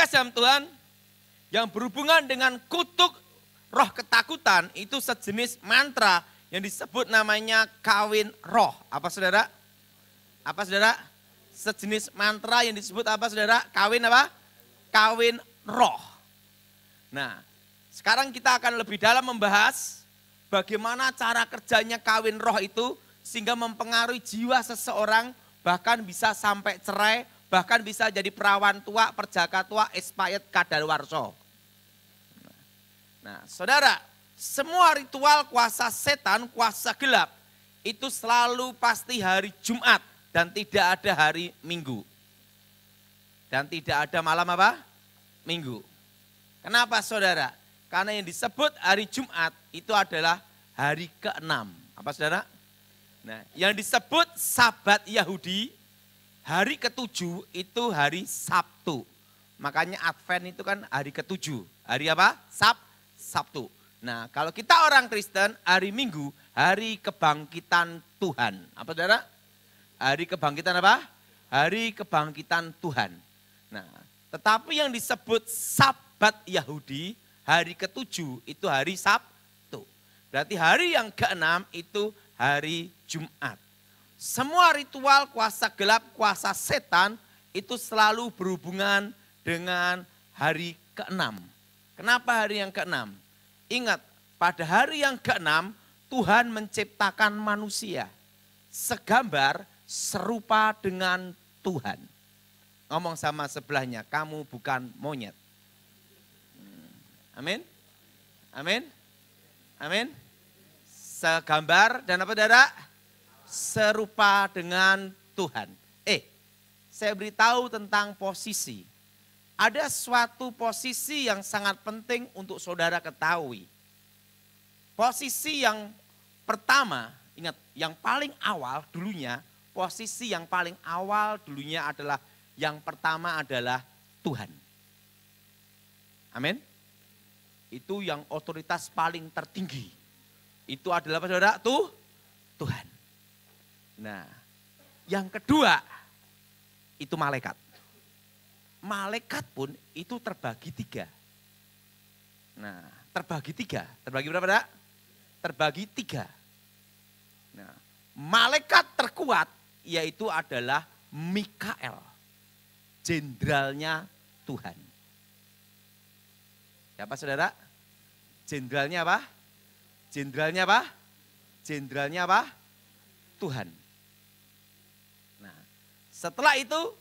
dikasih sama Tuhan, yang berhubungan dengan kutuk roh ketakutan itu sejenis mantra yang disebut namanya kawin roh. Apa saudara? Apa saudara? Sejenis mantra yang disebut apa saudara? Kawin apa? Kawin roh. Nah, sekarang kita akan lebih dalam membahas bagaimana cara kerjanya kawin roh itu sehingga mempengaruhi jiwa seseorang, bahkan bisa sampai cerai, bahkan bisa jadi perawan tua, perjaka tua, expired kadaluarsa. Nah, saudara, semua ritual kuasa setan, kuasa gelap itu selalu pasti hari Jumat dan tidak ada hari Minggu. Dan tidak ada malam apa? Minggu. Kenapa saudara? Karena yang disebut hari Jumat itu adalah hari ke-6. Apa saudara? Nah, yang disebut Sabat Yahudi, hari ke-7 itu hari Sabtu. Makanya Advent itu kan hari ke-7. Hari apa? Sabtu. Nah, kalau kita orang Kristen, hari Minggu, hari kebangkitan Tuhan. Apa saudara? Hari kebangkitan apa? Hari kebangkitan Tuhan. Nah, tetapi yang disebut Sabat Yahudi, hari ke-7 itu hari Sabtu. Berarti hari yang ke-6 itu hari Jumat. Semua ritual kuasa gelap, kuasa setan itu selalu berhubungan dengan hari ke-6. Kenapa hari yang ke-6? Ingat, pada hari yang ke-6 Tuhan menciptakan manusia segambar serupa dengan Tuhan. Ngomong sama sebelahnya, kamu bukan monyet. Amin. Amin. Amin. Segambar dan apa saudara? Serupa dengan Tuhan. Saya beritahu tentang posisi. Ada suatu posisi yang sangat penting untuk saudara ketahui. Posisi yang pertama, ingat, yang paling awal dulunya, posisi yang paling awal dulunya adalah, yang pertama adalah Tuhan. Amin. Itu yang otoritas paling tertinggi. Itu adalah apa saudara? Tuhan. Nah, yang kedua itu malaikat. Malaikat pun itu terbagi 3. Nah, terbagi 3. Terbagi berapa, saudara? Terbagi 3. Nah, malaikat terkuat yaitu adalah Mikael. Jenderalnya Tuhan. Siapa saudara? Jenderalnya apa? Jenderalnya apa? Jenderalnya apa? Tuhan. Nah, setelah itu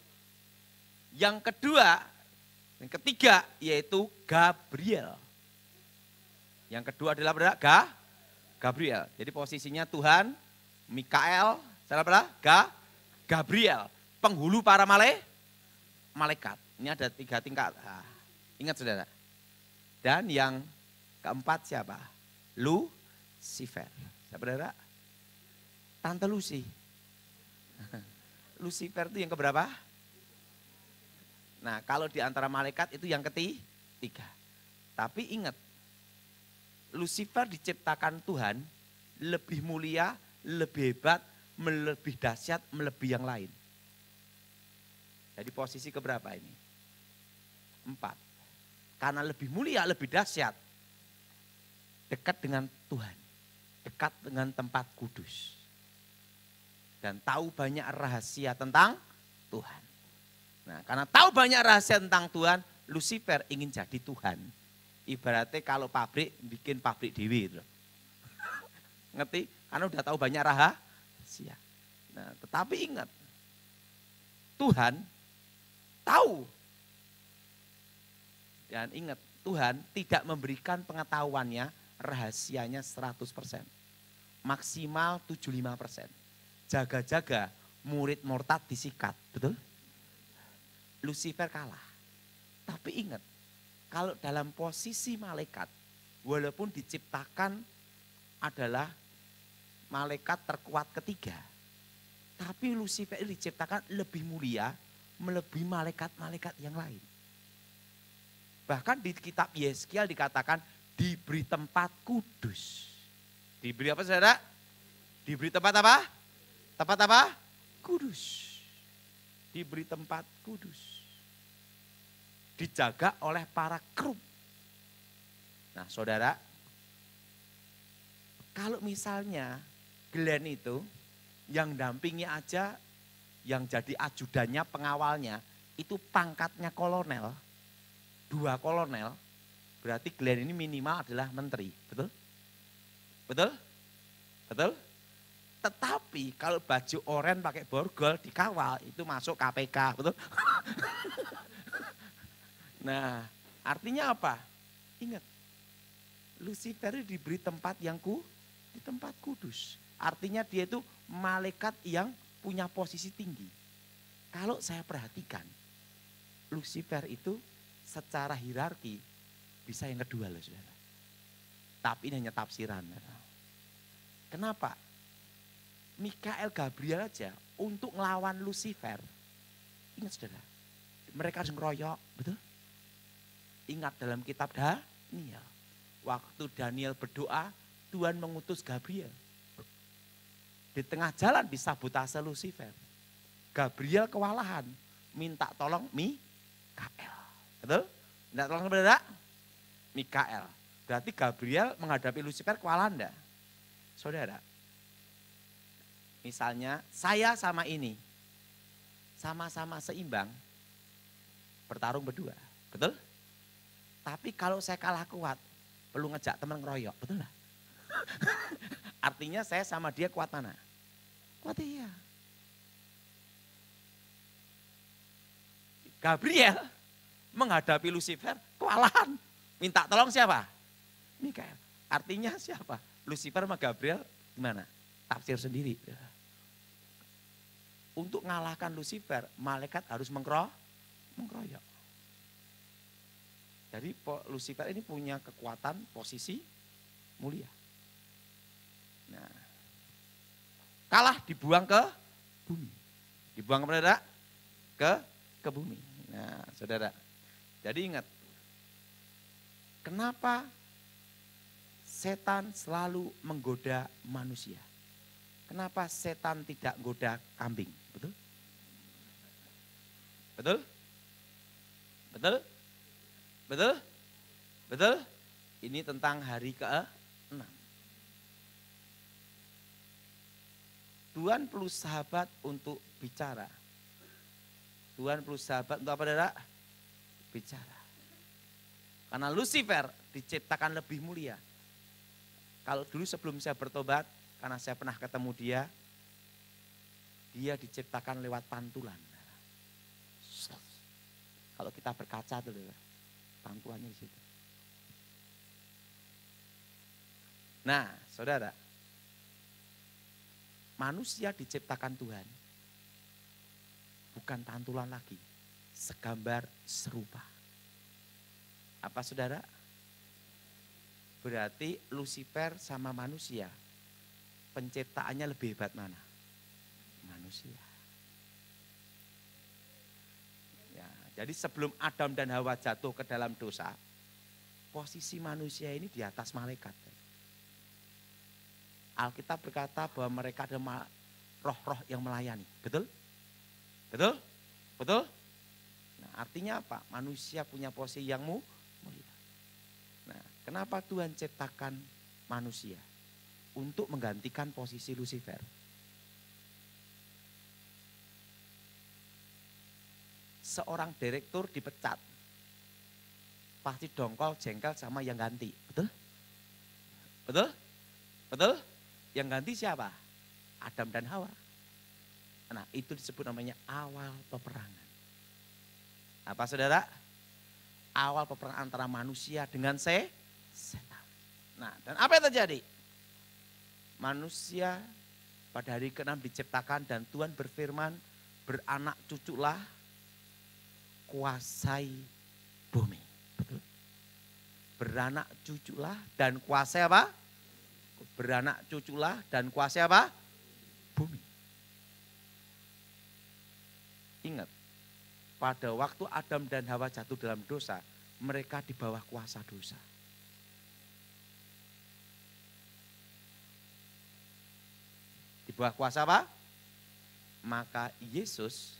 yang kedua, yang ketiga yaitu Gabriel. Yang kedua adalah Gabriel. Jadi posisinya Tuhan, Mikael, siapa? Gabriel, penghulu para malaikat. Ini ada 3 tingkat. Nah, ingat saudara. Dan yang keempat siapa? Lucifer. Siapa saudara? Tante Lucy. Lucifer itu yang keberapa? Nah, kalau di antara malaikat itu yang ketiga. Tapi ingat, Lucifer diciptakan Tuhan lebih mulia, lebih hebat, lebih dahsyat, melebihi yang lain. Jadi posisi keberapa ini? 4. Karena lebih mulia, lebih dahsyat. Dekat dengan Tuhan. Dekat dengan tempat kudus. Dan tahu banyak rahasia tentang Tuhan. Nah, karena tahu banyak rahasia tentang Tuhan, Lucifer ingin jadi Tuhan. Ibaratnya kalau pabrik, bikin pabrik dewi. Ngerti? Karena udah tahu banyak rahasia. Nah, tetapi ingat, Tuhan tahu. Dan ingat, Tuhan tidak memberikan pengetahuannya, rahasianya 100%. Maksimal 75%. Jaga-jaga murid murtad disikat, betul? Lucifer kalah. Tapi ingat, kalau dalam posisi malaikat, walaupun diciptakan adalah malaikat terkuat ketiga, tapi Lucifer diciptakan lebih mulia, melebihi malaikat-malaikat yang lain. Bahkan di kitab Yeskiel dikatakan diberi tempat kudus. Diberi apa saudara? Diberi tempat apa? Tempat apa? Kudus. Diberi tempat kudus. dijaga oleh para kerub. Nah saudara, kalau misalnya Glenn itu yang dampingi aja, yang jadi ajudannya, pengawalnya, itu pangkatnya kolonel, 2 kolonel, berarti Glenn ini minimal adalah menteri, betul? Betul? Betul? Tetapi kalau baju oranye pakai borgol dikawal, itu masuk KPK, betul? Nah, artinya apa? Ingat, Lucifer diberi tempat yang di tempat kudus. Artinya dia itu malaikat yang punya posisi tinggi. Kalau saya perhatikan, Lucifer itu secara hierarki bisa yang kedua loh saudara. Tapi ini hanya tafsiran. Kenapa? Mikael Gabriel aja untuk ngelawan Lucifer. Ingat saudara, mereka harus ngeroyok, betul? Ingat dalam kitab Daniel, waktu Daniel berdoa, Tuhan mengutus Gabriel. Di tengah jalan disabotase Lucifer. Gabriel kewalahan, minta tolong Mikael. Betul? Minta tolong kepada Mikael. Berarti Gabriel menghadapi Lucifer kewalahan enggak? Saudara, misalnya saya sama ini, sama-sama seimbang, bertarung berdua. Betul? Tapi kalau saya kalah kuat, perlu ngejak teman ngeroyok, betul lah? Artinya saya sama dia kuat mana? Kuat iya. Gabriel menghadapi Lucifer kewalahan. Minta tolong siapa? Mikael. Artinya siapa? Lucifer sama Gabriel gimana? Tafsir sendiri. Untuk mengalahkan Lucifer, malaikat harus mengkeroyok. Jadi Lucifer ini punya kekuatan posisi mulia. Nah, kalah dibuang ke bumi. Dibuang kemana? Ke bumi. Nah, saudara. Jadi ingat, kenapa setan selalu menggoda manusia? Kenapa setan tidak goda kambing? Betul? Betul? Betul? Betul? Betul? Ini tentang hari ke-6. Tuhan perlu sahabat untuk bicara. Tuhan perlu sahabat untuk apa, saudara? Bicara. Karena Lucifer diciptakan lebih mulia. Kalau dulu sebelum saya bertobat, karena saya pernah ketemu dia diciptakan lewat pantulan. Kalau kita berkaca tuh, pantulannya di situ. Nah, saudara, manusia diciptakan Tuhan bukan pantulan lagi, segambar serupa. Apa saudara? Berarti Lucifer sama manusia, penciptaannya lebih hebat mana? Manusia. Ya, jadi sebelum Adam dan Hawa jatuh ke dalam dosa, posisi manusia ini di atas malaikat. Alkitab berkata bahwa mereka ada roh-roh yang melayani. Betul? Betul? Betul? Nah, artinya apa? Manusia punya posisi yang mulia. Nah, kenapa Tuhan ciptakan manusia? Untuk menggantikan posisi Lucifer. Seorang direktur dipecat, pasti dongkol, jengkel sama yang ganti. Betul? Betul? Betul? Yang ganti siapa? Adam dan Hawa. Nah, itu disebut namanya awal peperangan. Apa saudara? Awal peperangan antara manusia dengan setan. Nah, dan apa yang terjadi? Manusia pada hari ke-6 diciptakan dan Tuhan berfirman, beranak cuculah, kuasai bumi. Betul? Beranak cuculah dan kuasai apa? Beranak cuculah dan kuasai apa? Bumi. Ingat, pada waktu Adam dan Hawa jatuh dalam dosa, mereka di bawah kuasa dosa. Di bawah kuasa apa? Maka Yesus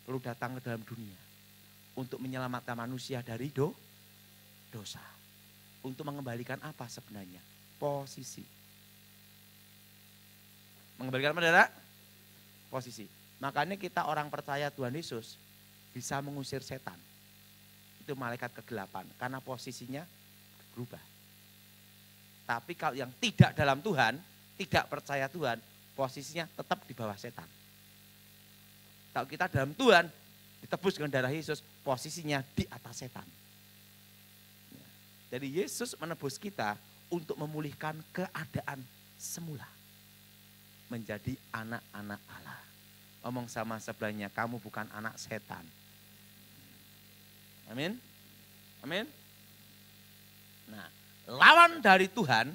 perlu datang ke dalam dunia Untuk menyelamatkan manusia dari dosa. Untuk mengembalikan apa sebenarnya? Posisi. Mengembalikan apa, saudara? Posisi. Makanya kita orang percaya Tuhan Yesus bisa mengusir setan. Itu malaikat kegelapan. Karena posisinya berubah. Tapi kalau yang tidak dalam Tuhan, tidak percaya Tuhan, posisinya tetap di bawah setan. Kalau kita dalam Tuhan, ditebus dengan darah Yesus, posisinya di atas setan. Jadi Yesus menebus kita untuk memulihkan keadaan semula. Menjadi anak-anak Allah. Ngomong sama sebelahnya, kamu bukan anak setan. Amin. Amin. Nah, lawan dari Tuhan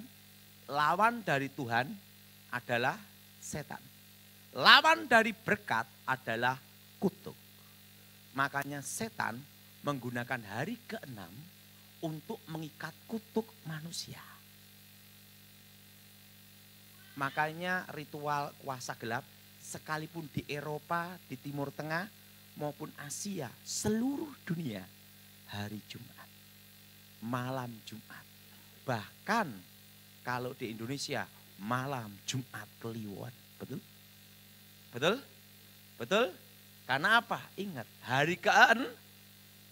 adalah setan. Lawan dari berkat adalah kutuk. Makanya setan menggunakan hari ke-6 untuk mengikat kutuk manusia. Makanya ritual kuasa gelap sekalipun di Eropa, di Timur Tengah maupun Asia, seluruh dunia hari Jumat, malam Jumat. Bahkan kalau di Indonesia malam Jumat Kliwon. Betul? Betul? Betul? Karena apa? Ingat, hari ke-6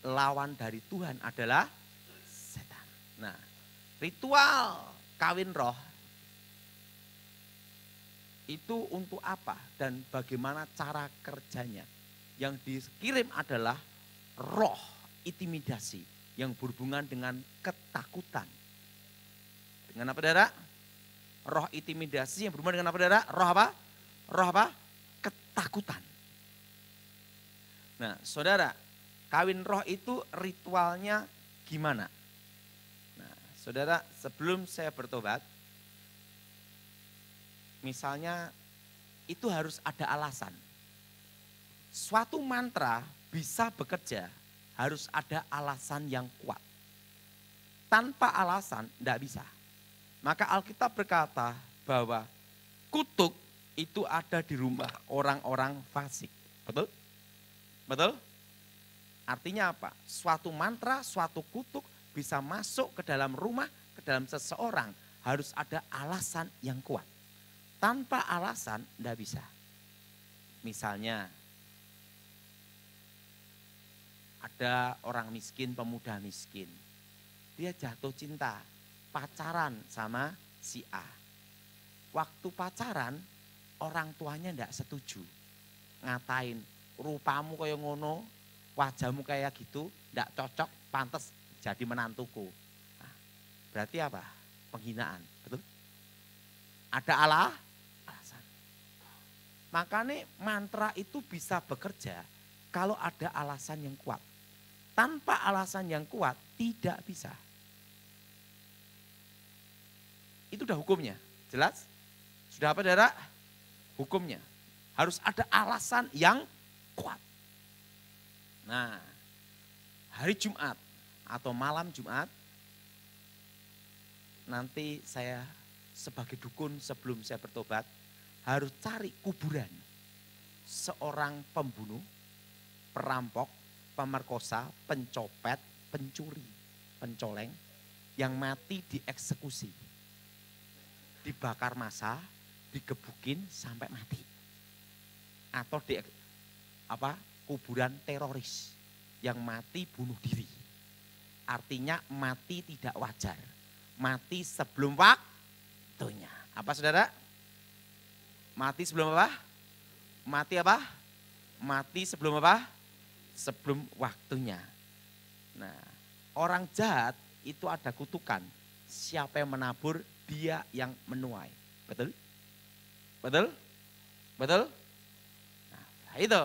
lawan dari Tuhan adalah setan. Nah, ritual kawin roh itu untuk apa dan bagaimana cara kerjanya? Yang dikirim adalah roh intimidasi yang berhubungan dengan ketakutan. Dengan apa, saudara? Roh intimidasi yang berhubungan dengan apa, saudara? Roh apa? Roh apa? Ketakutan. Nah, saudara, kawin roh itu ritualnya gimana? Nah, saudara, sebelum saya bertobat, misalnya itu harus ada alasan. Suatu mantra bisa bekerja, harus ada alasan yang kuat. Tanpa alasan tidak bisa. Maka Alkitab berkata bahwa kutuk itu ada di rumah orang-orang fasik. Betul? Betul? Artinya apa? Suatu mantra, suatu kutuk bisa masuk ke dalam rumah, ke dalam seseorang. Harus ada alasan yang kuat. Tanpa alasan tidak bisa. Misalnya ada orang miskin, pemuda miskin. Dia jatuh cinta, pacaran sama si A. Waktu pacaran, orang tuanya tidak setuju. Ngatain, rupamu kayak ngono, wajahmu kayak gitu, tidak cocok, pantas jadi menantuku. Nah, berarti apa? Penghinaan, betul? Ada alasan. Makanya mantra itu bisa bekerja kalau ada alasan yang kuat. Tanpa alasan yang kuat tidak bisa. Itu udah hukumnya, jelas? Sudah apa, saudara? Hukumnya. Harus ada alasan yang kuat. Nah, hari Jumat atau malam Jumat, nanti saya sebagai dukun sebelum saya bertobat, harus cari kuburan seorang pembunuh, perampok, pemerkosa, pencopet, pencuri, pencoleng yang mati dieksekusi. Dibakar massa, digebukin sampai mati. Atau di kuburan teroris yang mati bunuh diri. Artinya mati tidak wajar. Mati sebelum waktunya. Apa, saudara? Mati sebelum apa? Mati apa? Mati sebelum apa? Sebelum waktunya. Nah, orang jahat itu ada kutukan. Siapa yang menabur, dia yang menuai. Betul? Betul? Betul? Nah, itu.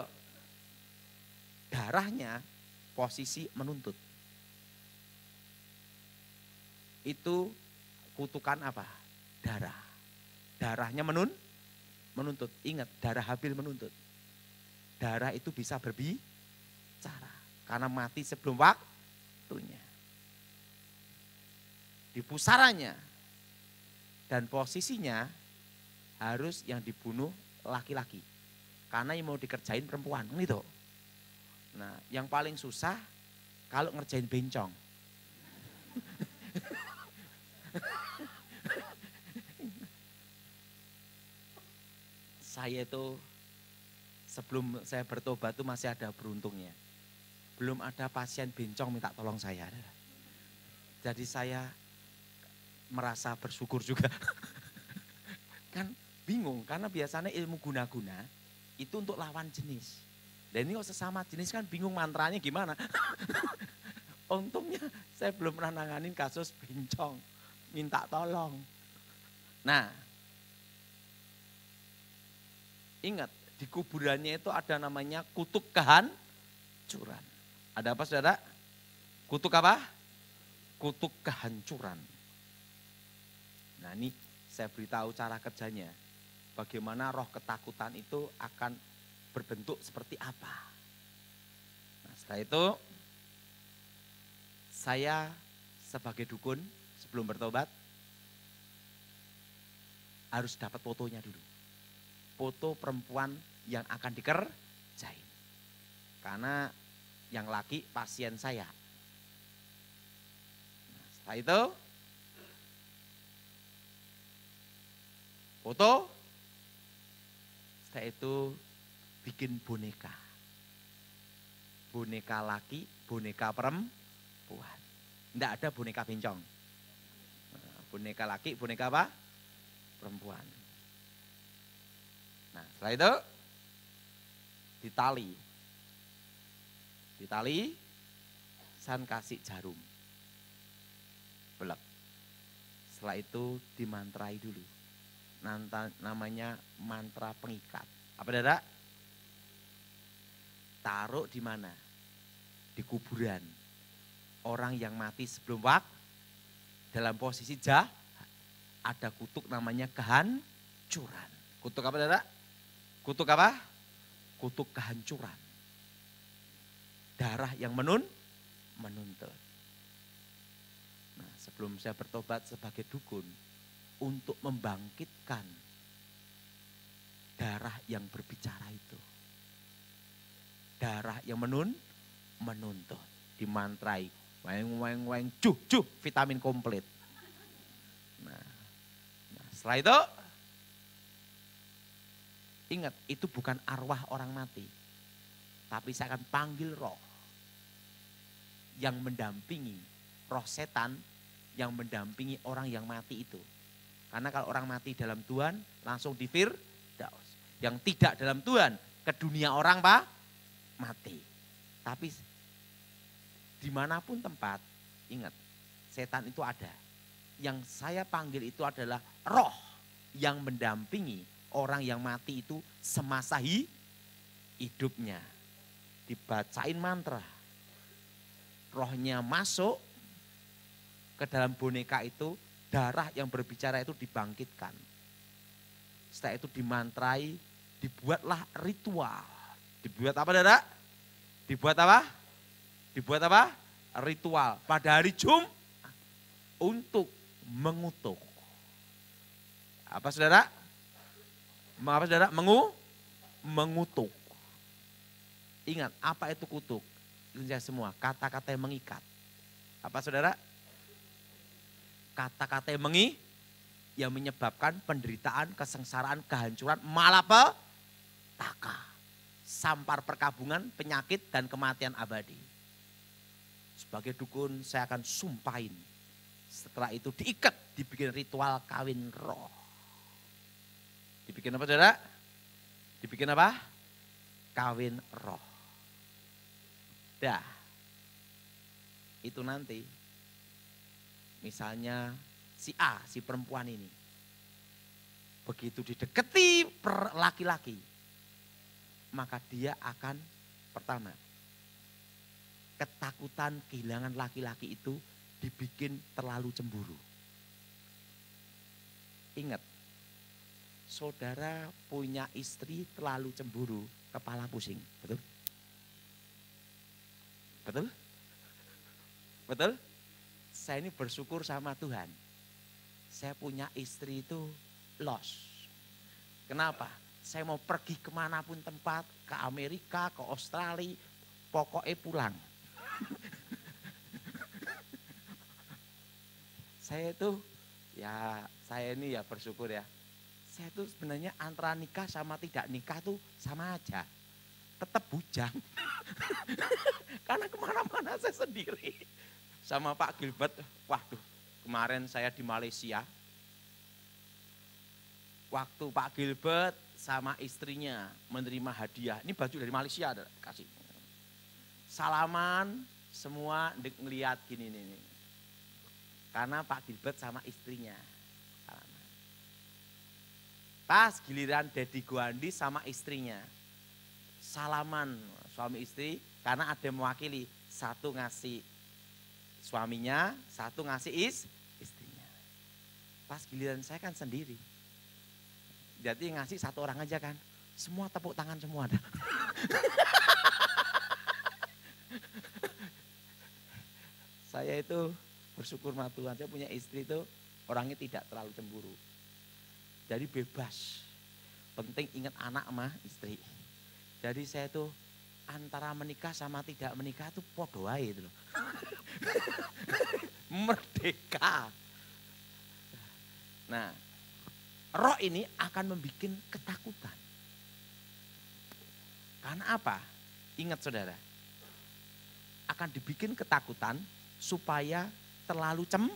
Darahnya posisi menuntut. Itu kutukan apa? Darah. Darahnya menuntut. Ingat, darah Habil menuntut. Darah itu bisa berbicara. Karena mati sebelum waktunya. Di pusarannya. Dan posisinya harus yang dibunuh laki-laki. Karena yang mau dikerjain perempuan. Gitu. Nah, yang paling susah kalau ngerjain bencong. Saya itu sebelum saya bertobat itu masih ada beruntungnya. Belum ada pasien bencong minta tolong saya. Jadi saya merasa bersyukur juga. Kan bingung karena biasanya ilmu guna-guna itu untuk lawan jenis. Dan ini kok sesama jenis kan bingung mantranya gimana. Untungnya saya belum pernah nanganin kasus bencong. Minta tolong. Nah, ingat di kuburannya itu ada namanya kutuk kehancuran. Ada apa saudara? Kutuk apa? Kutuk kehancuran. Nah ini saya beritahu cara kerjanya. Bagaimana roh ketakutan itu akan berbentuk seperti apa. Nah setelah itu saya sebagai dukun sebelum bertobat harus dapat fotonya dulu. Foto perempuan yang akan dikerjain. Karena yang laki pasien saya. Nah, setelah itu foto, setelah itu bikin boneka. Boneka laki, boneka perempuan. Tidak ada boneka bencong. Nah, boneka laki, boneka apa? Perempuan. Nah setelah itu ditali, san kasih jarum, belak. Setelah itu dimantrai dulu, namanya mantra pengikat. Apa saudara? Taruh di mana? Di kuburan. Orang yang mati sebelum waktu dalam posisi jahat, ada kutuk namanya kehancuran. Kutuk apa saudara? Kutuk apa? Kutuk kehancuran. Darah yang menuntut. Nah, sebelum saya bertobat sebagai dukun, untuk membangkitkan darah yang berbicara itu. Darah yang menuntut. Dimantrai. Weng, juh, vitamin komplit. Nah, setelah itu, ingat itu bukan arwah orang mati. Tapi saya akan panggil roh yang mendampingi, roh setan yang mendampingi orang yang mati itu. Karena kalau orang mati dalam Tuhan langsung di Firdaus. Yang tidak dalam Tuhan ke dunia orang mati. Tapi dimanapun tempat, ingat setan itu ada. Yang saya panggil itu adalah roh yang mendampingi orang yang mati itu semasa hidupnya. Dibacain mantra. Rohnya masuk ke dalam boneka itu, darah yang berbicara itu dibangkitkan. Setelah itu dimantrai, dibuatlah ritual. Dibuat apa saudara? Dibuat apa? Dibuat apa? Ritual pada hari Jumat untuk mengutuk. Apa saudara? Apa saudara? Mengutuk. Ingat, apa itu kutuk? Ingat semua, kata-kata yang mengikat. Apa saudara? Kata-kata yang menyebabkan penderitaan, kesengsaraan, kehancuran, malapetaka, sampar perkabungan, penyakit, dan kematian abadi. Sebagai dukun saya akan sumpahin. Setelah itu diikat, dibikin ritual kawin roh. Dibikin apa saudara? Dibikin apa? Kawin roh. Dah. Itu nanti. Misalnya si A, si perempuan ini. Begitu dideketi laki-laki. Maka dia akan pertama. Ketakutan kehilangan laki-laki itu dibikin terlalu cemburu. Ingat, saudara punya istri terlalu cemburu, kepala pusing, betul? Betul? Betul? Saya ini bersyukur sama Tuhan. Saya punya istri itu lost. Kenapa? Saya mau pergi kemanapun tempat, ke Amerika, ke Australia, pokoknya pulang. saya itu ya saya ini ya bersyukur ya. Saya itu sebenarnya antara nikah sama tidak nikah tuh sama aja. Tetap bujang. Karena kemana-mana saya sendiri. Sama Pak Gilbert, waduh kemarin saya di Malaysia. Waktu Pak Gilbert sama istrinya menerima hadiah. Ini baju dari Malaysia ada kasih. Salaman semua ngeliat gini nih. Karena Pak Gilbert sama istrinya. Salaman. Pas giliran Dedi Guandi sama istrinya. Salaman suami istri karena ada yang mewakili. Satu ngasih suaminya, satu ngasih istrinya. Pas giliran saya kan sendiri. Jadi ngasih satu orang aja kan. Semua tepuk tangan semua ada. Saya itu bersyukur sama Tuhan. Saya punya istri itu orangnya tidak terlalu cemburu. Jadi bebas. Penting ingat anak sama istri. Jadi saya itu antara menikah sama tidak menikah itu podo aja itu loh. Merdeka. Nah, roh ini akan membuat ketakutan. Karena apa? Ingat saudara, akan dibikin ketakutan supaya terlalu cemburu.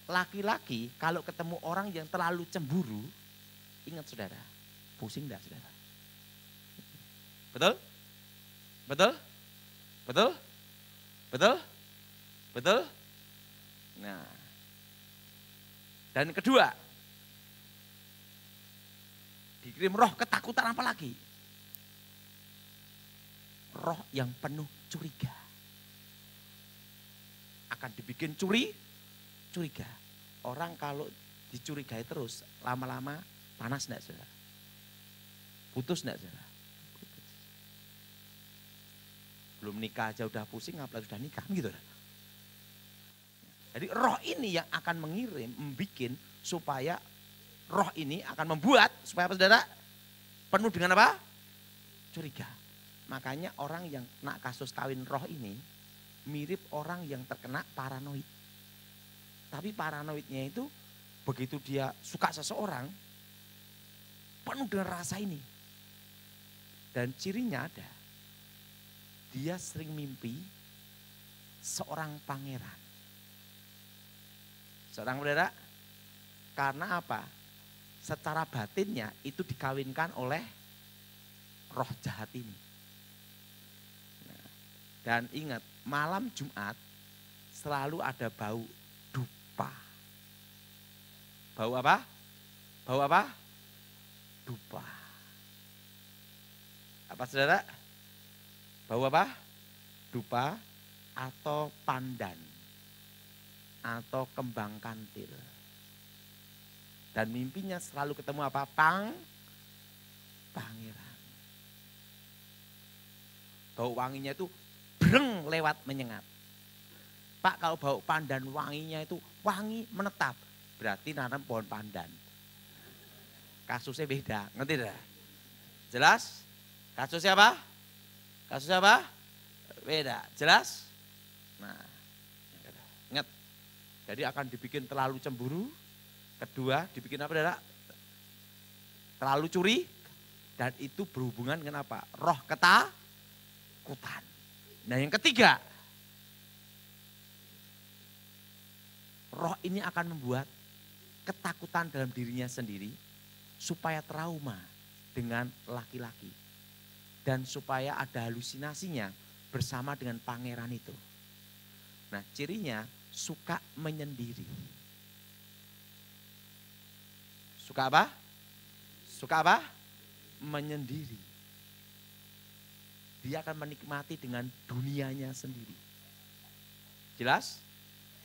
Laki-laki kalau ketemu orang yang terlalu cemburu, ingat saudara, pusing enggak saudara? Betul? Betul? Betul? Betul? Betul? Nah, dan kedua, dikirim roh ketakutan apa lagi? Roh yang penuh curiga. Akan dibikin curiga. Orang kalau dicurigai terus, lama-lama panas enggak saudara? Putus enggak saudara? Belum nikah aja udah pusing, apalagi sudah nikah gitu. Jadi roh ini yang akan mengirim, membikin supaya roh ini akan membuat supaya apa saudara? Penuh dengan apa? Curiga. Makanya orang yang kena kasus kawin roh ini mirip orang yang terkena paranoid. Tapi paranoidnya itu begitu dia suka seseorang penuh dengan rasa ini. Dan cirinya ada. Dia sering mimpi seorang pangeran. Seorang saudara, karena apa? Secara batinnya itu dikawinkan oleh roh jahat ini. Nah, dan ingat, malam Jumat selalu ada bau dupa. Bau apa? Bau apa? Dupa. Apa saudara? Bau apa? Dupa atau pandan atau kembang kantil. Dan mimpinya selalu ketemu apa? Pangeran. Bau wanginya itu breng lewat menyengat. Pak, kalau bau pandan wanginya itu wangi menetap. Berarti nanam pohon pandan. Kasusnya beda, ngerti tidak? Jelas? Kasusnya apa? Kasusnya apa? Beda, jelas? Nah, ingat. Jadi akan dibikin terlalu cemburu. Kedua, dibikin apa saudara? Terlalu curi. Dan itu berhubungan dengan apa? Roh ketakutan. Nah yang ketiga, roh ini akan membuat ketakutan dalam dirinya sendiri supaya trauma dengan laki-laki. Dan supaya ada halusinasinya bersama dengan pangeran itu. Nah cirinya suka menyendiri. Suka apa? Suka apa? Menyendiri. Dia akan menikmati dengan dunianya sendiri. Jelas?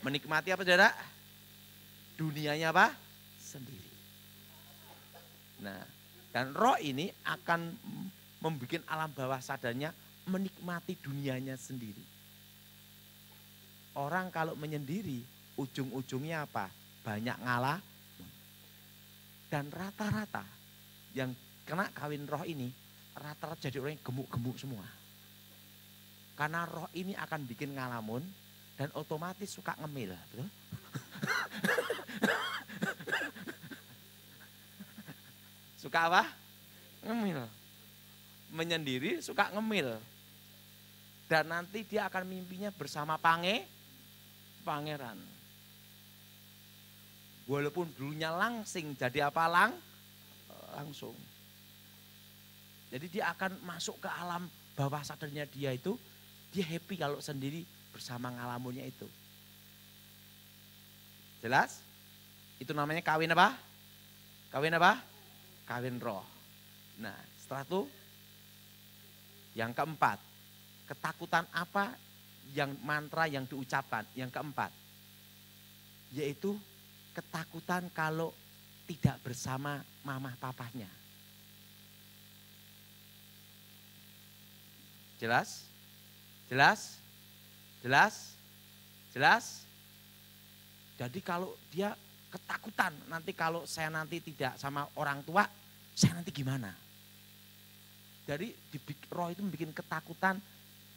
Menikmati apa saudara? Dunianya apa? Sendiri. Nah, dan roh ini akan membuat alam bawah sadarnya menikmati dunianya sendiri. Orang kalau menyendiri, ujung-ujungnya apa? Banyak ngalah. Dan rata-rata yang kena kawin roh ini, rata-rata jadi orang yang gemuk-gemuk semua. Karena roh ini akan bikin ngalamun dan otomatis suka ngemil. Betul? Suka apa? Ngemil. Menyendiri suka ngemil. Dan nanti dia akan mimpinya bersama pangeran. Walaupun dulunya langsing, jadi apa langsung. Jadi dia akan masuk ke alam bawah sadarnya dia itu, dia happy kalau sendiri bersama ngalamunnya itu. Jelas? Itu namanya kawin apa? Kawin apa? Kawin roh. Nah, setelah itu yang keempat, ketakutan apa yang mantra yang diucapkan? Yang keempat, yaitu ketakutan kalau tidak bersama mama papahnya. Jelas? Jelas? Jelas? Jelas? Jadi kalau dia ketakutan, nanti kalau saya nanti tidak sama orang tua, saya nanti gimana? Jadi roh itu membuat ketakutan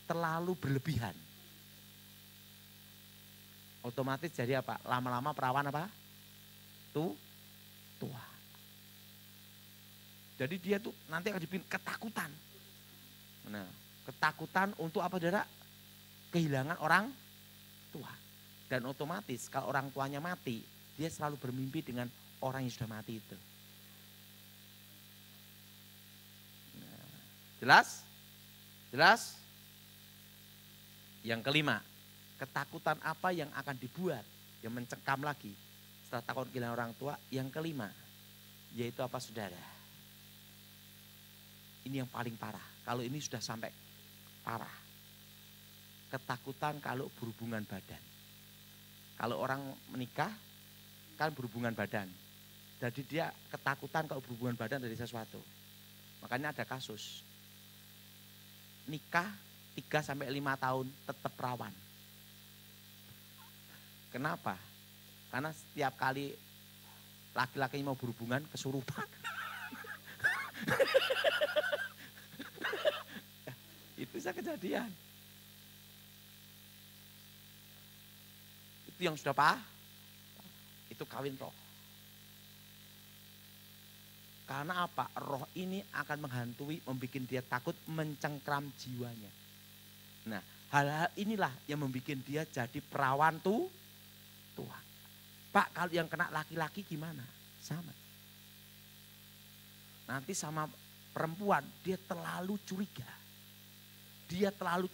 terlalu berlebihan. Otomatis jadi apa? Lama-lama perawan apa? Tua. Jadi dia tuh nanti akan dibikin ketakutan. Nah, ketakutan untuk apa, saudara? Kehilangan orang tua. Dan otomatis kalau orang tuanya mati, dia selalu bermimpi dengan orang yang sudah mati itu. Nah, jelas? Jelas? Yang kelima, ketakutan apa yang akan dibuat, yang mencekam lagi setelah takut kehilangan orang tua. Yang kelima, yaitu apa, saudara? Ini yang paling parah. Kalau ini sudah sampai parah. Ketakutan kalau berhubungan badan. Kalau orang menikah kan berhubungan badan. Jadi dia ketakutan kalau berhubungan badan dari sesuatu. Makanya ada kasus. Nikah 3-5 tahun tetap perawan. Kenapa? Karena setiap kali laki-laki mau berhubungan kesurupan. Itu bisa kejadian. Itu yang sudah itu kawin roh. Karena apa? Roh ini akan menghantui, membuat dia takut, mencengkram jiwanya. Nah, hal-hal inilah yang membuat dia jadi perawan tua. Pak, kalau yang kena laki-laki gimana? Sama. Nanti sama perempuan dia terlalu curiga. Dia terlalu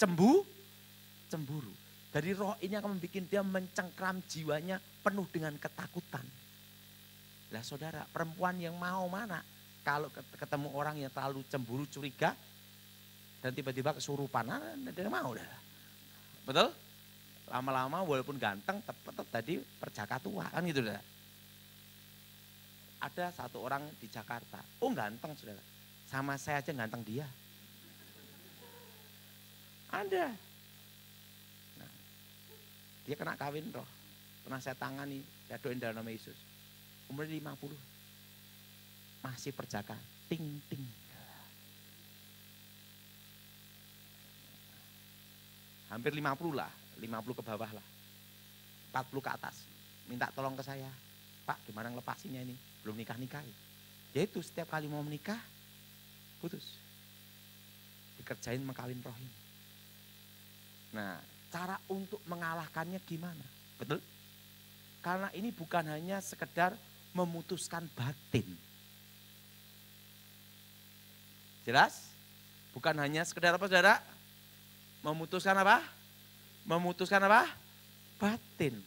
cemburu. Jadi roh ini akan membuat dia mencengkram jiwanya penuh dengan ketakutan. Lah saudara, perempuan yang mau mana? Kalau ketemu orang yang terlalu cemburu, curiga, dan tiba-tiba kesurupan, dia mau dah. Betul? Lama-lama walaupun ganteng, tetap tadi perjaka tua, kan gitu dah. Ada satu orang di Jakarta, ganteng saudara. Sama saya aja ganteng dia. Ada. Nah, dia kena kawin roh. Pernah saya tangani, saya doain dalam nama Yesus. Umurnya 50. Masih perjaka. Ting. Hampir 50 lah. 50 ke bawah lah. 40 ke atas. Minta tolong ke saya. Pak, gimana ngelepasinnya ini? Belum nikah-nikah. Ya itu setiap kali mau menikah, putus. Dikerjain mengkawin roh ini. Nah, cara untuk mengalahkannya gimana? Betul? Karena ini bukan hanya sekedar memutuskan batin. Jelas? Bukan hanya sekedar apa, saudara? Memutuskan apa? Memutuskan apa? Batin.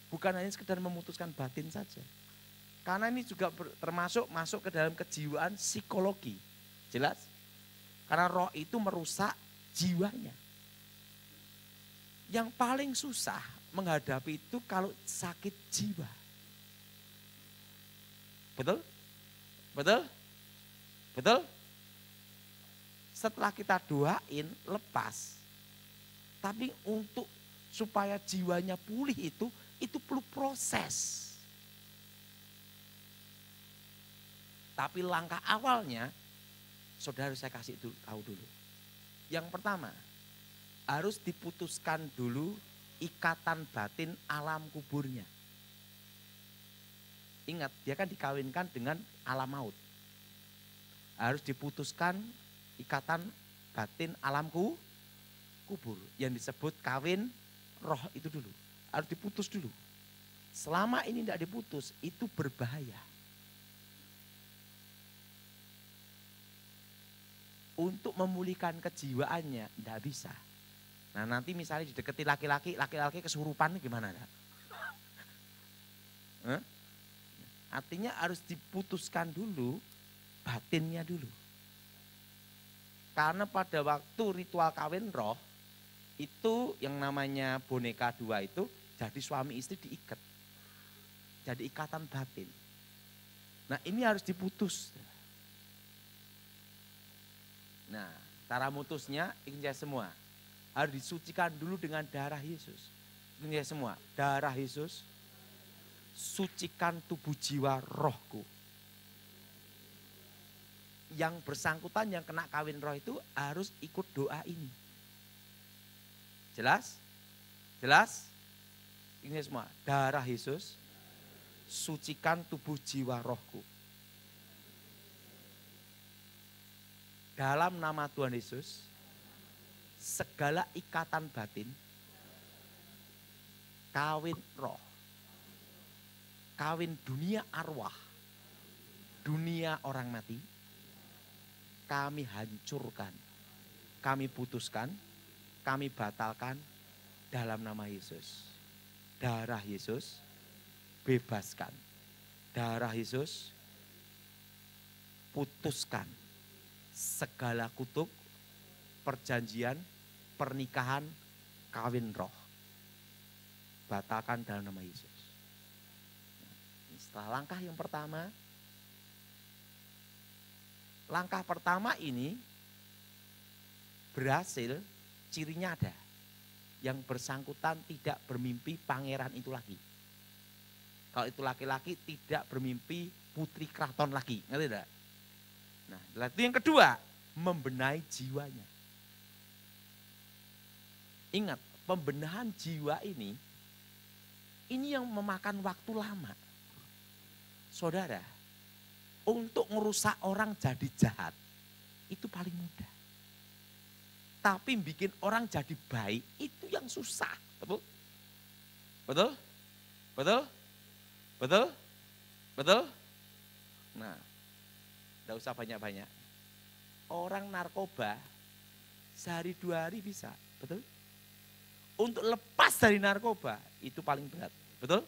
Bukan hanya sekedar memutuskan batin saja. Karena ini juga termasuk masuk ke dalam kejiwaan psikologi. Jelas? Karena roh itu merusak jiwanya. Yang paling susah menghadapi itu kalau sakit jiwa. Betul? Betul? Betul? Setelah kita doain lepas. Tapi untuk supaya jiwanya pulih itu perlu proses. Tapi langkah awalnya, saudara saya kasih tahu dulu. Yang pertama, harus diputuskan dulu ikatan batin alam kuburnya. Ingat, dia kan dikawinkan dengan alam maut. Harus diputuskan ikatan batin alamku kubur. Yang disebut kawin roh itu dulu. Harus diputus dulu. Selama ini tidak diputus, itu berbahaya. Untuk memulihkan kejiwaannya, tidak bisa. Nah nanti misalnya dideketi laki-laki, laki-laki kesurupan gimana? Artinya harus diputuskan dulu, batinnya dulu. Karena pada waktu ritual kawin roh, itu yang namanya boneka dua itu jadi suami istri diikat. Jadi ikatan batin. Nah ini harus diputus. Nah, cara mutusnya ingat semua. Harus disucikan dulu dengan darah Yesus. Ingat semua, darah Yesus sucikan tubuh jiwa rohku. Yang bersangkutan yang kena kawin roh itu harus ikut doa ini. Jelas? Jelas? Ingat semua, darah Yesus sucikan tubuh jiwa rohku. Dalam nama Tuhan Yesus, segala ikatan batin, kawin roh, kawin dunia arwah, dunia orang mati, kami hancurkan, kami putuskan, kami batalkan dalam nama Yesus. Darah Yesus bebaskan, darah Yesus putuskan segala kutuk, perjanjian, pernikahan, kawin roh. Batalkan dalam nama Yesus. Setelah langkah yang pertama, langkah pertama ini berhasil, cirinya ada. Yang bersangkutan tidak bermimpi pangeran itu lagi. Kalau itu laki-laki tidak bermimpi putri keraton lagi, ngerti tidak? Nah, itu yang kedua, membenahi jiwanya. Ingat, pembenahan jiwa ini yang memakan waktu lama. Saudara, untuk merusak orang jadi jahat, itu paling mudah. Tapi bikin orang jadi baik, itu yang susah. Betul? Betul? Betul? Betul? Betul? Nah, tidak usah banyak-banyak. Orang narkoba sehari 2 hari bisa, betul? Untuk lepas dari narkoba itu paling berat, betul?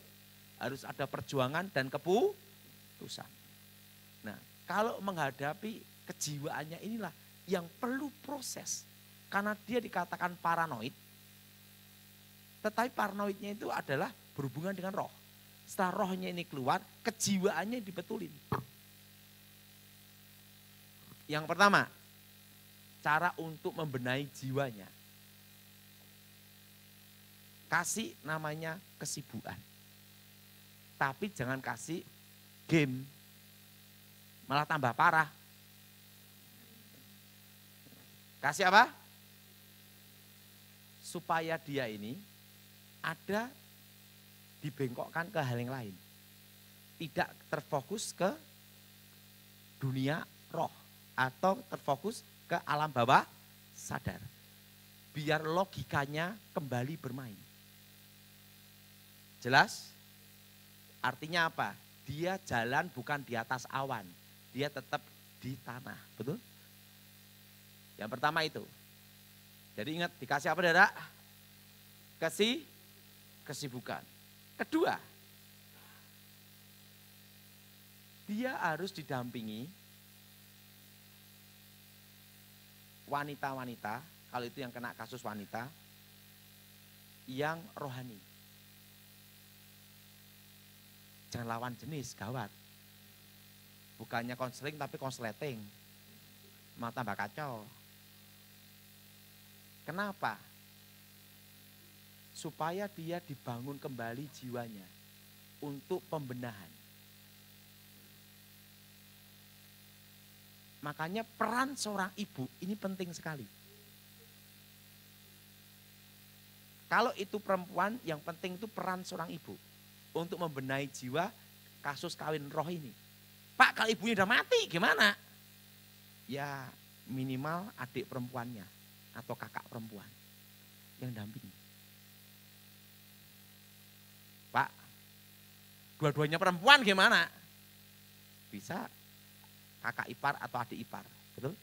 Harus ada perjuangan dan keputusan. Nah, kalau menghadapi kejiwaannya inilah yang perlu proses. Karena dia dikatakan paranoid, tetapi paranoidnya itu adalah berhubungan dengan roh. Setelah rohnya ini keluar, kejiwaannya dibetulin. Yang pertama, cara untuk membenahi jiwanya. Kasih namanya kesibukan. Tapi jangan kasih game. Malah tambah parah. Kasih apa? Supaya dia ini ada dibengkokkan ke hal yang lain. Tidak terfokus ke dunia roh. Atau terfokus ke alam bawah sadar. Biar logikanya kembali bermain. Jelas? Artinya apa? Dia jalan bukan di atas awan. Dia tetap di tanah. Betul? Yang pertama itu. Jadi ingat, dikasih apa Dara? Kesibukan. Kedua, dia harus didampingi wanita-wanita, kalau itu yang kena kasus wanita, yang rohani. Jangan lawan jenis, gawat. Bukannya konseling tapi konsleting. Mau tambah kacau. Kenapa? Supaya dia dibangun kembali jiwanya untuk pembenahan. Makanya peran seorang ibu ini penting sekali. Kalau itu perempuan, yang penting itu peran seorang ibu. Untuk membenahi jiwa kasus kawin roh ini. Pak, kalau ibunya udah mati gimana? Ya minimal adik perempuannya atau kakak perempuan yang dampingi. Pak, dua-duanya perempuan gimana? Bisa kakak ipar atau adik ipar, betul?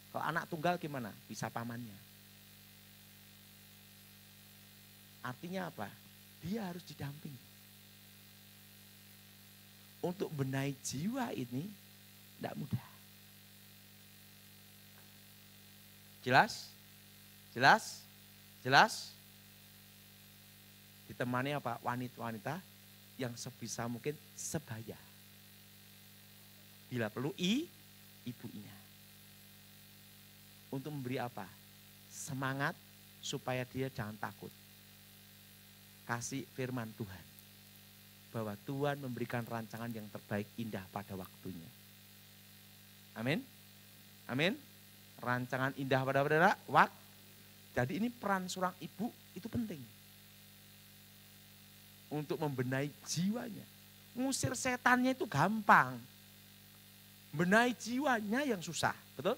Kalau anak tunggal gimana? Bisa pamannya. Artinya apa? Dia harus didampingi. Untuk benahi jiwa ini tidak mudah. Jelas? Jelas? Jelas? Ditemani apa? Wanita-wanita yang sebisa mungkin sebaya. Bila perlu ibunya. Untuk memberi apa? Semangat supaya dia jangan takut. Kasih firman Tuhan. Bahwa Tuhan memberikan rancangan yang terbaik indah pada waktunya. Amin. Amin. Rancangan indah pada waktu. Jadi ini peran seorang ibu itu penting. Untuk membenahi jiwanya. Ngusir setannya itu gampang. Benahi jiwanya yang susah. Betul?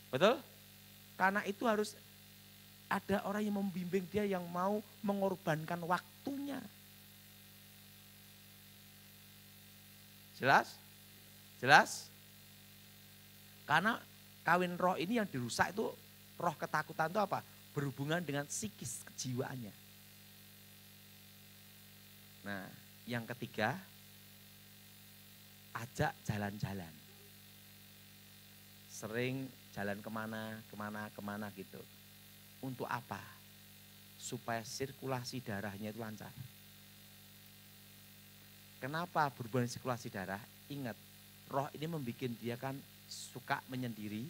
Betul? Karena itu harus ada orang yang membimbing dia yang mau mengorbankan waktunya. Jelas? Jelas? Karena kawin roh ini yang dirusak itu roh ketakutan itu apa? Berhubungan dengan psikis kejiwaannya. Nah, yang ketiga, ajak jalan-jalan. Sering jalan kemana gitu. Untuk apa? Supaya sirkulasi darahnya itu lancar. Kenapa berhubungan sirkulasi darah? Ingat, roh ini membuat dia kan suka menyendiri,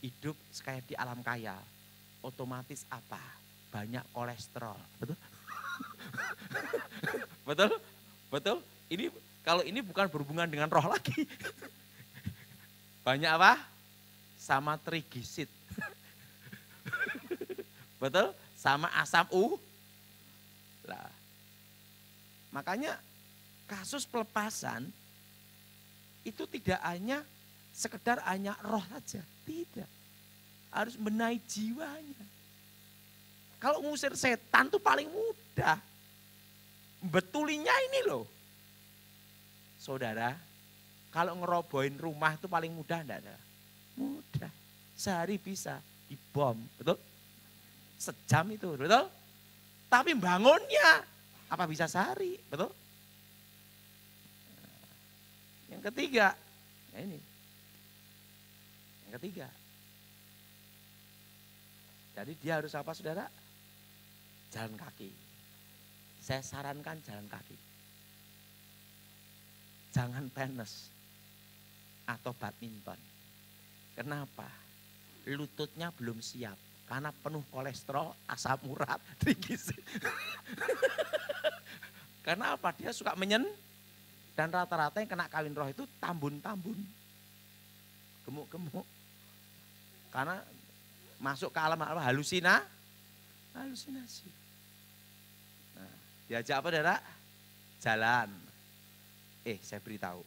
hidup kayak di alam kaya. Otomatis apa? Banyak kolesterol. Betul? Betul? Betul? Ini kalau ini bukan berhubungan dengan roh lagi. Banyak apa? Sama trigliserid. Betul? Sama asam Lah. Makanya kasus pelepasan itu tidak hanya sekedar hanya roh saja. Tidak. Harus benahi jiwanya. Kalau ngusir setan itu paling mudah. Betulinya ini loh. Saudara, kalau ngerobohin rumah itu paling mudah enggak ada? Mudah. Sehari bisa dibom, betul? Sejam itu, betul? Tapi bangunnya apa bisa sehari, betul? Yang ketiga, ya ini. Yang ketiga. Jadi dia harus apa saudara? Jalan kaki. Saya sarankan jalan kaki. Jangan tenis atau badminton. Kenapa? Lututnya belum siap. Karena penuh kolesterol, asam urat, trigliserid. Karena apa? Dia suka dan rata-rata yang kena kawin roh itu tambun-tambun. Gemuk-gemuk. Karena masuk ke alam halusinasi. Nah, diajak apa saudara? Jalan. Saya beritahu.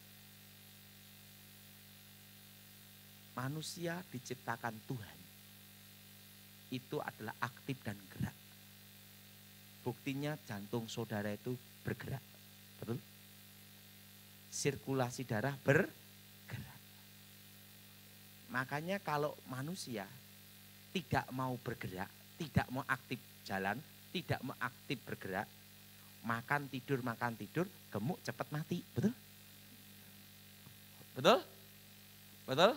Manusia diciptakan Tuhan. Itu adalah aktif dan gerak. Buktinya jantung saudara itu bergerak. Betul? Sirkulasi darah bergerak. Makanya kalau manusia tidak mau bergerak, tidak mau aktif jalan, tidak mau aktif bergerak, makan tidur, gemuk cepat mati. Betul? Betul? Betul?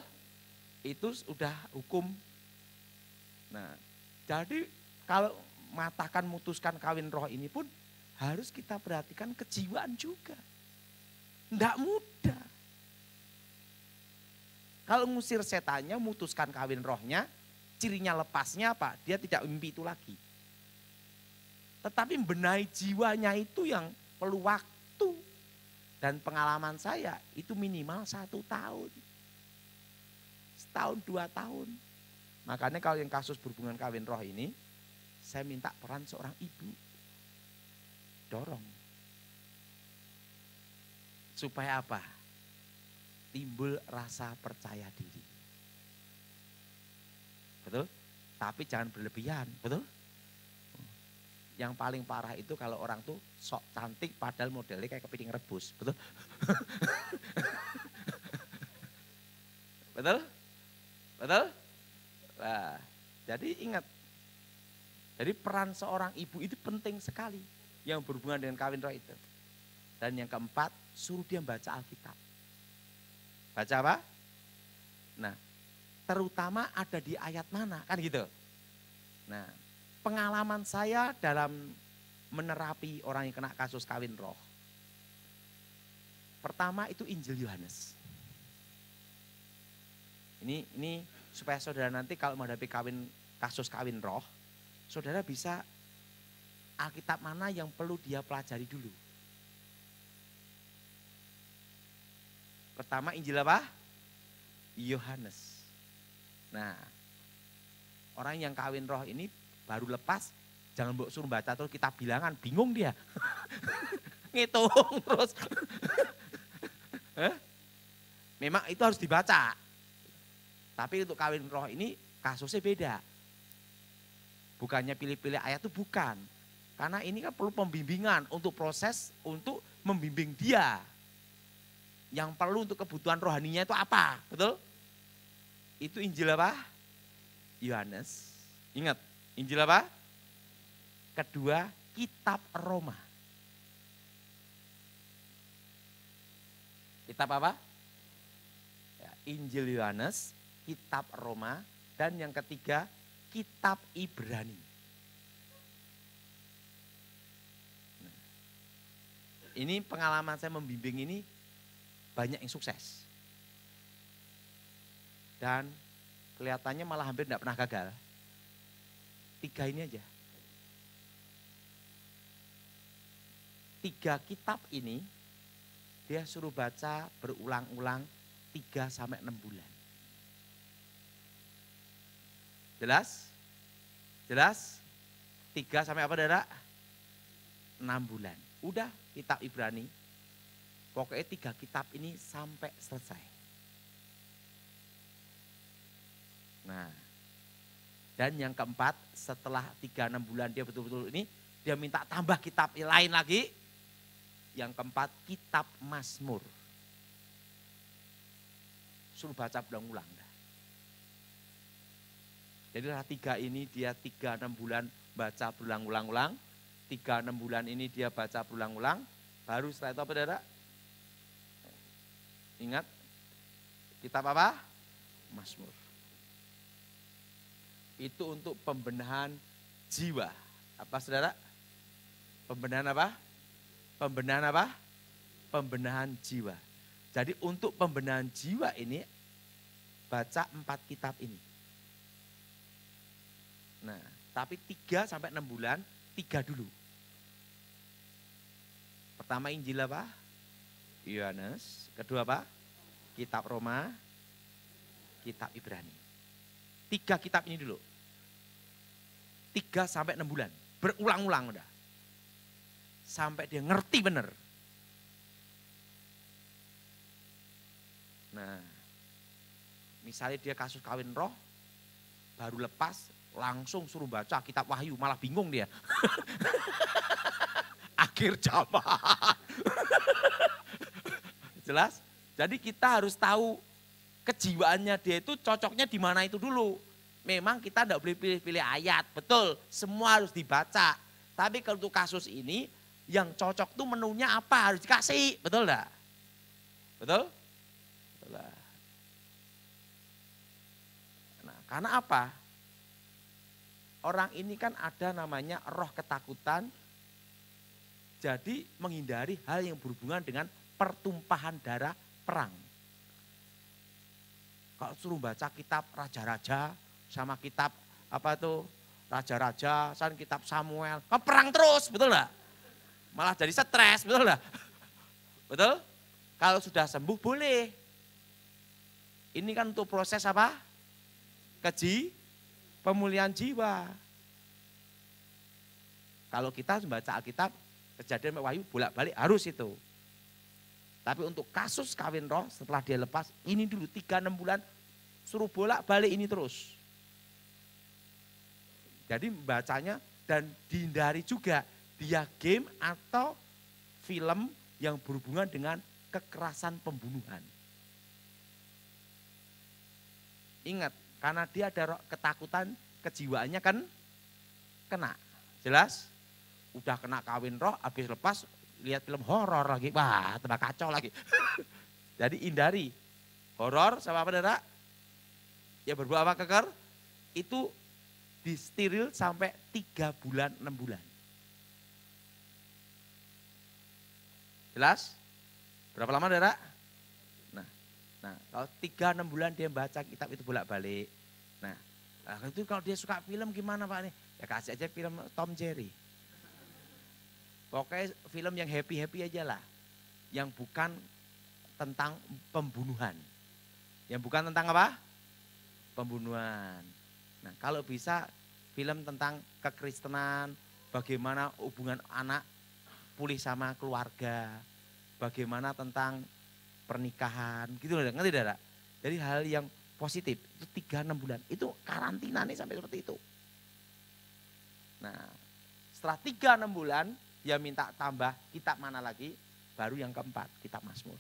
Itu sudah hukum. Nah, jadi kalau mutuskan kawin roh ini pun harus kita perhatikan kejiwaan juga. Tidak mudah. Kalau ngusir setannya, mutuskan kawin rohnya, cirinya lepasnya apa? Dia tidak mimpi itu lagi. Tetapi benahi jiwanya itu yang perlu waktu. Dan pengalaman saya itu minimal 1 tahun. 1 2 tahun. Makanya kalau yang kasus berhubungan kawin roh ini, saya minta peran seorang ibu. Dorong. Supaya apa? Timbul rasa percaya diri. Betul? Tapi jangan berlebihan, betul? Yang paling parah itu kalau orang tuh sok cantik padahal modelnya kayak kepiting rebus, betul? Betul? Betul? Nah, jadi ingat. Jadi peran seorang ibu itu penting sekali yang berhubungan dengan kawin roh itu. Dan yang keempat, suruh dia baca Alkitab. Baca apa? Nah, terutama ada di ayat mana, kan gitu. Nah, pengalaman saya dalam menerapi orang yang kena kasus kawin roh. Pertama itu Injil Yohanes. Ini supaya saudara nanti kalau menghadapi kasus kawin roh, saudara bisa Alkitab mana yang perlu dia pelajari dulu. Pertama Injil apa? Yohanes. Nah, orang yang kawin roh ini baru lepas, jangan suruh baca terus kita bilangan, bingung dia. Ngitung terus. Memang itu harus dibaca. Tapi untuk kawin roh ini kasusnya beda. Bukannya pilih-pilih ayat itu bukan. Karena ini kan perlu pembimbingan untuk proses untuk membimbing dia. Yang perlu untuk kebutuhan rohaninya itu apa? Betul? Itu Injil apa? Yohanes. Ingat, Injil apa? Kedua, kitab Roma. Kitab apa? Ya, Injil Yohanes, kitab Roma, dan yang ketiga, kitab Ibrani. Nah, ini pengalaman saya membimbing ini banyak yang sukses. Dan kelihatannya malah hampir tidak pernah gagal. 3 ini aja. 3 kitab ini dia suruh baca berulang-ulang 3-6 bulan. Jelas? Jelas? 3 sampai apa Dara? 6 bulan. Udah kitab Ibrani. Pokoknya 3 kitab ini sampai selesai. Nah, dan yang keempat setelah 3-6 bulan dia betul-betul ini, dia minta tambah kitab lain lagi. Yang keempat kitab Mazmur. Suruh baca berulang-ulang. Jadi 3 ini dia 3-6 bulan baca berulang-ulang. 3-6 bulan ini dia baca berulang-ulang. Baru setelah itu apa Dara? Ingat? Kitab apa? Mazmur. Itu untuk pembenahan jiwa. Apa saudara? Pembenahan apa? Pembenahan apa? Pembenahan jiwa. Jadi untuk pembenahan jiwa ini baca 4 kitab ini. Nah, tapi 3-6 bulan, 3 dulu. Pertama Injil apa? Yohanes. Kedua apa? Kitab Roma, kitab Ibrani. 3 kitab ini dulu. 3-6 bulan. Berulang-ulang udah. Sampai dia ngerti bener. Nah, misalnya dia kasus kawin roh, baru lepas, langsung suruh baca kitab Wahyu, malah bingung dia. Akhir zaman. Jelas? Jadi kita harus tahu kejiwaannya dia itu cocoknya di mana itu dulu. Memang kita tidak boleh pilih-pilih ayat, betul. Semua harus dibaca. Tapi kalau untuk kasus ini, yang cocok tuh menunya apa harus dikasih, betul enggak? Betul? Betul lah. Nah, karena apa? Orang ini kan ada namanya roh ketakutan, jadi menghindari hal yang berhubungan dengan pertumpahan darah perang. Kalau suruh baca kitab raja-raja sama kitab apa tuh raja-raja, sama kitab Samuel, kan perang terus, betul enggak? Malah jadi stres, betul enggak? Betul? Kalau sudah sembuh boleh. Ini kan untuk proses apa? Pemulihan jiwa. Kalau kita membaca Alkitab, Kejadian Wahyu bolak-balik harus itu. Tapi untuk kasus kawin roh setelah dia lepas, ini dulu 3-6 bulan suruh bolak-balik ini terus. Jadi bacanya dan dihindari juga dia game atau film yang berhubungan dengan kekerasan pembunuhan. Ingat, karena dia ada ketakutan kejiwaannya kan kena. Jelas? Udah kena kawin roh, habis lepas lihat film horor lagi. Wah, tambah kacau lagi. Jadi hindari. Horor sama apa saudara? Ya berbau apa keker? Itu disteril sampai 3 bulan, 6 bulan. Jelas? Berapa lama saudara? Nah, kalau 3-6 bulan dia baca kitab itu bolak-balik. Nah, itu kalau dia suka film gimana Pak nih? Ya kasih aja film Tom Jerry. Pokoknya film yang happy-happy aja lah. Yang bukan tentang pembunuhan. Yang bukan tentang apa? Pembunuhan. Nah, kalau bisa film tentang kekristenan, bagaimana hubungan anak pulih sama keluarga, bagaimana tentang pernikahan, gitu loh, ngerti tidak? Jadi hal yang positif, itu 3-6 bulan, itu karantina nih sampai seperti itu. Nah, setelah 3-6 bulan, dia minta tambah kitab mana lagi, baru yang keempat, kitab Mazmur.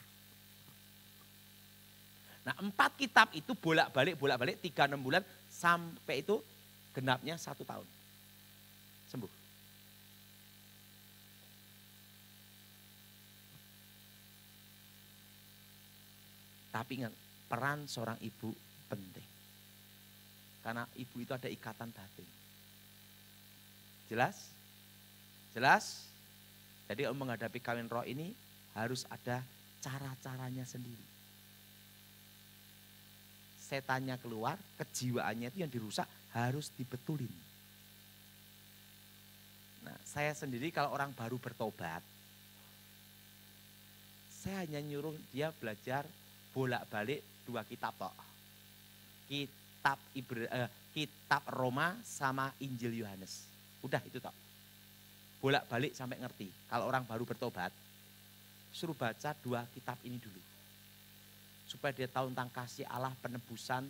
Nah 4 kitab itu bolak-balik 3-6 bulan, sampai itu genapnya 1 tahun. Sembuh. Tapi ingat, peran seorang ibu penting. Karena ibu itu ada ikatan batin. Jelas? Jelas? Jadi menghadapi kawin roh ini harus ada cara-caranya sendiri. Setannya keluar, kejiwaannya itu yang dirusak harus dibetulin. Nah, saya sendiri kalau orang baru bertobat, saya hanya nyuruh dia belajar bolak-balik 2 kitab toh. Kitab Roma sama Injil Yohanes. Udah itu toh. Bolak-balik sampai ngerti. Kalau orang baru bertobat, suruh baca 2 kitab ini dulu. Supaya dia tahu tentang kasih Allah, penebusan,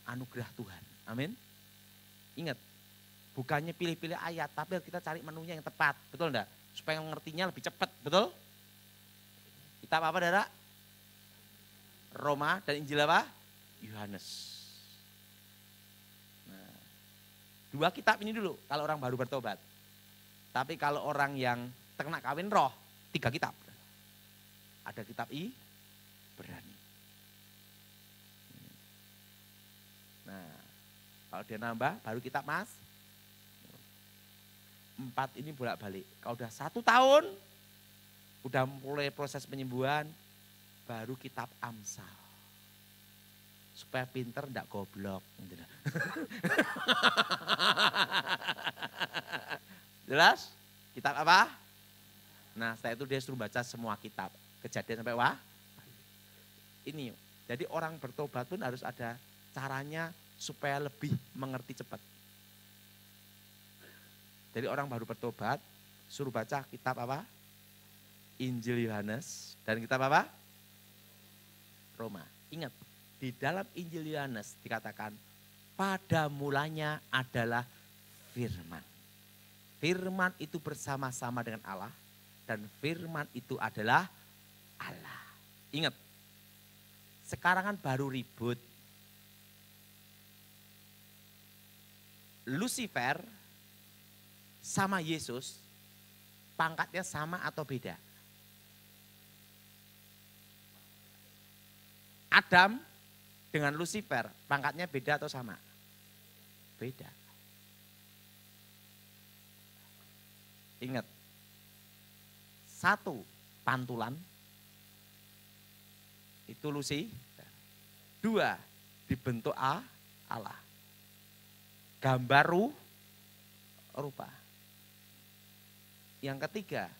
anugerah Tuhan. Amin. Ingat, bukannya pilih-pilih ayat, tapi kita cari menunya yang tepat. Betul enggak? Supaya ngertinya lebih cepat, betul? Kitab apa saudara? Roma dan Injil apa? Yohanes. Nah, 2 kitab ini dulu kalau orang baru bertobat. Tapi kalau orang yang terkena kawin roh, 3 kitab. Ada kitab Ibrani. Nah, kalau dia nambah baru kitab 4 ini bolak-balik. Kalau udah 1 tahun, udah mulai proses penyembuhan, baru kitab Amsal. Supaya pinter enggak goblok. Jelas? Kitab apa? Nah setelah itu dia suruh baca semua kitab. Kejadian sampai ini. Jadi orang bertobat pun harus ada caranya supaya lebih mengerti cepat. Jadi orang baru bertobat suruh baca kitab apa? Injil Yohanes dan kitab apa? Roma. Ingat, di dalam Injil Yohanes dikatakan pada mulanya adalah firman. Firman itu bersama-sama dengan Allah dan firman itu adalah Allah. Ingat, sekarang kan baru ribut. Lucifer sama Yesus pangkatnya sama atau beda? Adam dengan Lucifer pangkatnya beda atau sama? Beda. Ingat, 1 pantulan itu Lucifer. 2 dibentuk Allah. Gambar rupa. Yang ketiga,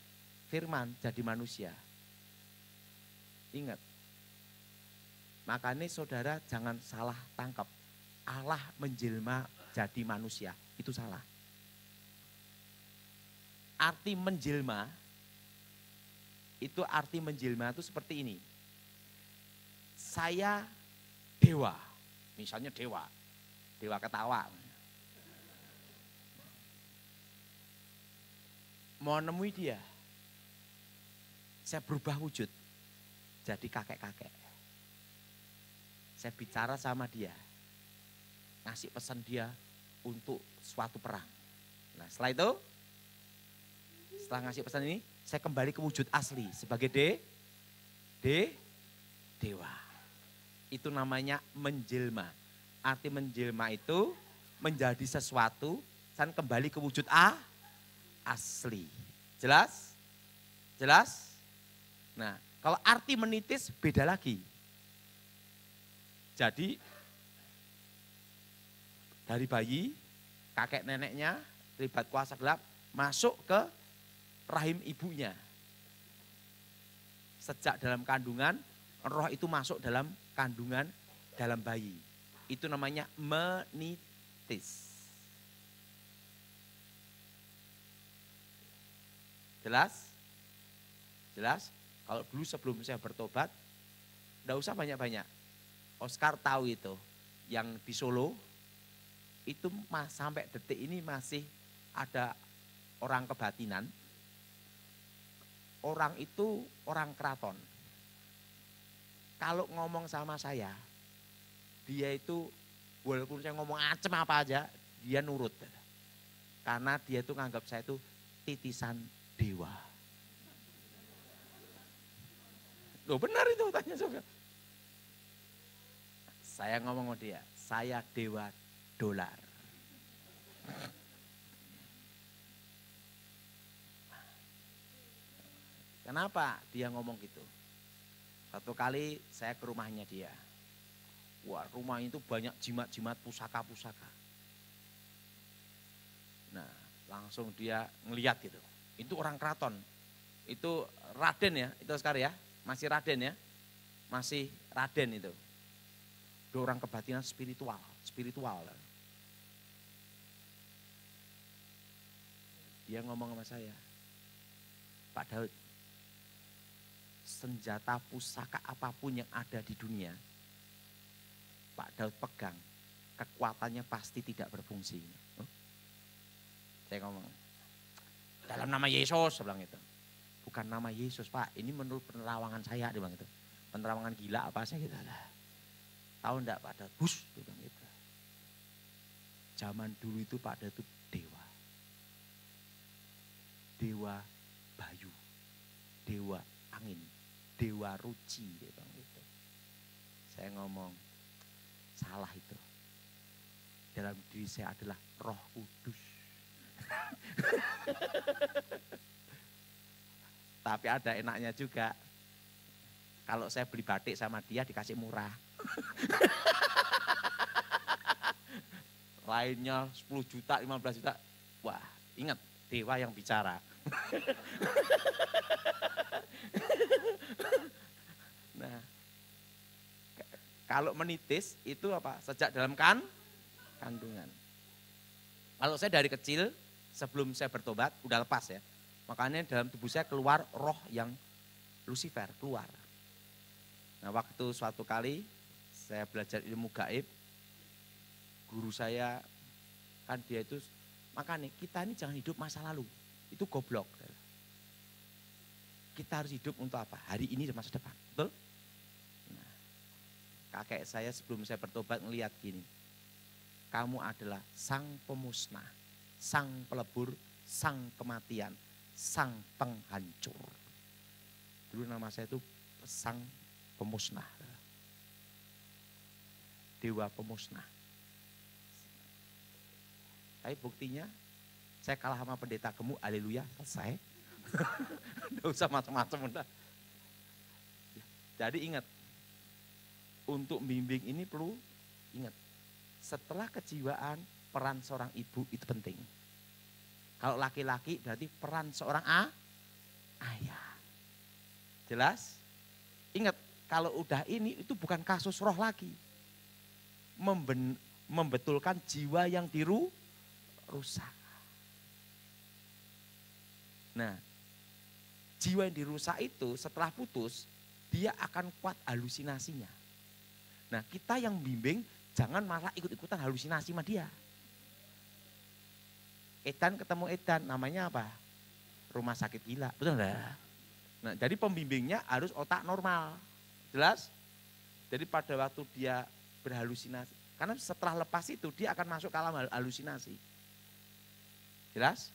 firman jadi manusia. Ingat, makanya saudara jangan salah tangkap. Allah menjelma jadi manusia, itu salah. Arti menjelma Itu arti menjelma itu seperti ini. Saya dewa, misalnya dewa ketawa. Mau nemui dia, saya berubah wujud jadi kakek-kakek. Saya bicara sama dia, ngasih pesan dia untuk suatu perang. Nah setelah ngasih pesan ini, saya kembali ke wujud asli sebagai dewa. Itu namanya menjelma. Arti menjelma itu menjadi sesuatu dan kembali ke wujud asli. Jelas? Jelas? Nah, kalau arti menitis beda lagi. Jadi dari bayi, kakek neneknya terlibat kuasa gelap masuk ke rahim ibunya. Sejak dalam kandungan, roh itu masuk dalam kandungan dalam bayi. Itu namanya menitis. Jelas? Jelas? Kalau dulu sebelum saya bertobat, enggak usah banyak-banyak. Oscar tahu itu, yang di Solo, itu sampai detik ini masih ada orang kebatinan. Orang itu orang keraton. Kalau ngomong sama saya, dia itu walaupun saya ngomong acem apa aja, dia nurut. Karena dia itu nganggap saya itu titisan dewa. Loh benar itu tanya juga. Saya ngomong sama dia, saya dewa dolar. Kenapa dia ngomong gitu? Satu kali saya ke rumahnya dia. Wah rumahnya itu banyak jimat-jimat pusaka-pusaka. Nah langsung dia ngeliat gitu. Itu orang keraton. Itu Raden ya, itu sekarang ya. Masih Raden ya. Masih Raden itu. Dia orang kebatinan spiritual. Dia ngomong sama saya, Pak Daud, senjata pusaka apapun yang ada di dunia, Pak Daud pegang, kekuatannya pasti tidak berfungsi. Saya ngomong, dalam nama Yesus, saya bilang itu. Bukan nama Yesus Pak, ini menurut penerawangan saya, dia bilang itu. Penerawangan gila apa saya gitu. Tahu enggak Pak Daud? Bus, dia bilang gitu. Zaman dulu itu Pak Daud itu dewa. Dewa bayu, dewa angin, dewa ruci, dia bilang gitu. Saya ngomong, salah itu. Dalam diri saya adalah Roh Kudus. Tapi ada enaknya juga. Kalau saya beli batik sama dia dikasih murah. Lainnya 10 juta, 15 juta. Wah, ingat dewa yang bicara. Nah, kalau menitis itu apa? Sejak dalam kandungan. Kalau saya dari kecil sebelum saya bertobat udah lepas ya. Makanya dalam tubuh saya keluar roh yang Lucifer keluar. Nah waktu suatu kali saya belajar ilmu gaib, guru saya kan dia itu, makanya kita ini jangan hidup masa lalu, itu goblok. Kita harus hidup untuk apa? Hari ini dan masa depan, betul? Nah, kakek saya sebelum saya bertobat ngelihat gini, kamu adalah sang pemusnah, sang pelebur, sang kematian, sang penghancur. Dulu nama saya itu sang pemusnah. Dewa pemusnah. Tapi buktinya saya kalah sama pendeta gemuk, haleluya, selesai. Tidak usah macam-macam udah. Jadi ingat, untuk bimbing ini perlu ingat, setelah kejiwaan peran seorang ibu itu penting. Kalau laki-laki berarti peran seorang ayah. Jelas? Ingat, kalau udah ini itu bukan kasus roh lagi. Membetulkan jiwa yang rusak. Nah, jiwa yang dirusak itu setelah putus, dia akan kuat halusinasinya. Nah kita yang bimbing jangan malah ikut-ikutan halusinasi sama dia. Edan ketemu Edan, namanya apa? Rumah sakit gila, betul enggak? Nah jadi pembimbingnya harus otak normal, jelas? Jadi pada waktu dia berhalusinasi, karena setelah lepas itu dia akan masuk ke alam halusinasi. Jelas?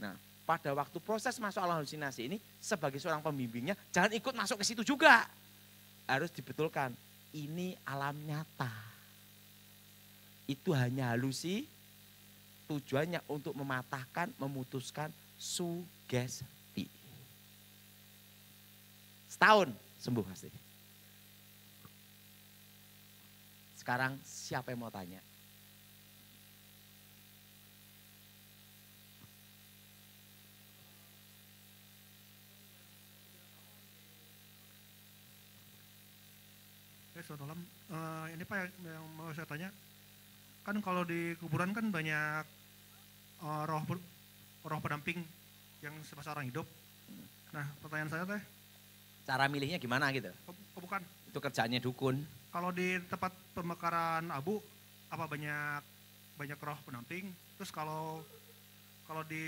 Nah pada waktu proses masuk alam halusinasi ini, sebagai seorang pembimbingnya jangan ikut masuk ke situ juga. Harus dibetulkan, ini alam nyata. Itu hanya halusi, tujuannya untuk mematahkan, memutuskan sugesti. Setahun sembuh pasti. Sekarang siapa yang mau tanya? Selamat malam. Ini Pak yang mau saya tanya, kan kalau di kuburan kan banyak roh pendamping yang semasa orang hidup. Nah pertanyaan saya teh, Cara milihnya gimana gitu? bukan, Itu kerjaannya dukun. kalau di tempat pemekaran abu apa banyak roh pendamping? Terus kalau di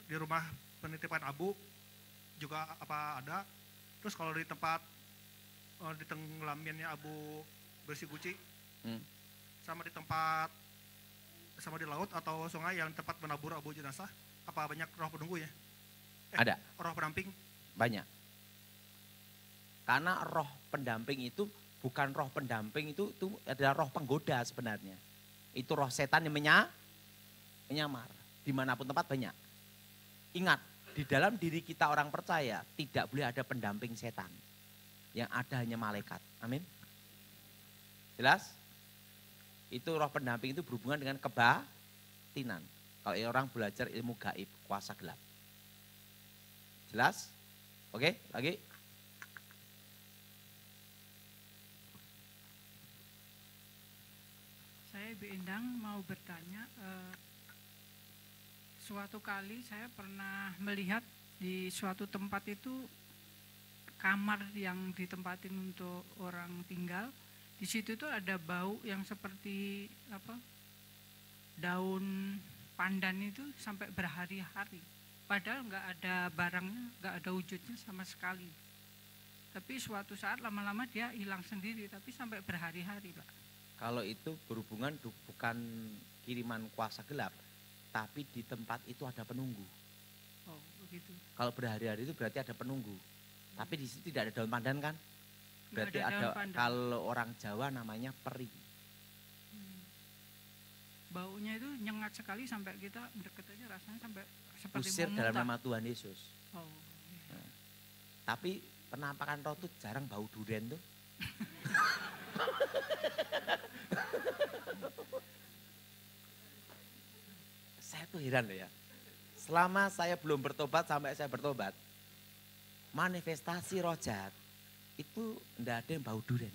rumah penitipan abu juga apa ada? Terus kalau di tempat di tenggelamannya abu bersih guci, sama di tempat sama di laut atau sungai yang tempat menabur abu jenazah, apa banyak roh penunggu ya? Ada. Roh pendamping? Banyak. Karena roh pendamping itu bukan roh pendamping, itu adalah roh penggoda sebenarnya. Itu roh setan yang menyamar. Dimanapun tempat banyak. Ingat, di dalam diri kita orang percaya tidak boleh ada pendamping setan. Yang ada hanya malaikat. Amin. Jelas? Itu roh pendamping itu berhubungan dengan kebatinan. Kalau orang belajar ilmu gaib, kuasa gelap. Jelas? Oke, lagi. Saya Ibu Endang mau bertanya, suatu kali saya pernah melihat di suatu tempat itu kamar yang ditempatin untuk orang tinggal. Di situ tuh ada bau yang seperti apa? Daun pandan itu sampai berhari-hari. Padahal nggak ada barangnya, nggak ada wujudnya sama sekali. Tapi suatu saat lama-lama dia hilang sendiri, tapi sampai berhari-hari, Pak. Kalau itu berhubungan bukan kiriman kuasa gelap, tapi di tempat itu ada penunggu. Oh, begitu. Kalau berhari-hari itu berarti ada penunggu. Tapi di situ tidak ada daun pandan kan? Berarti Nggak ada, daun pandan. kalau orang Jawa namanya peri. Baunya itu nyengat sekali sampai kita deket aja rasanya sampai seperti Usir memuntah. dalam nama Tuhan Yesus. Oh, Nah, tapi penampakan roh itu jarang bau durian tuh. Saya tuh heran loh ya. Selama saya belum bertobat sampai saya bertobat, manifestasi roh jahat itu enggak ada yang bau durian.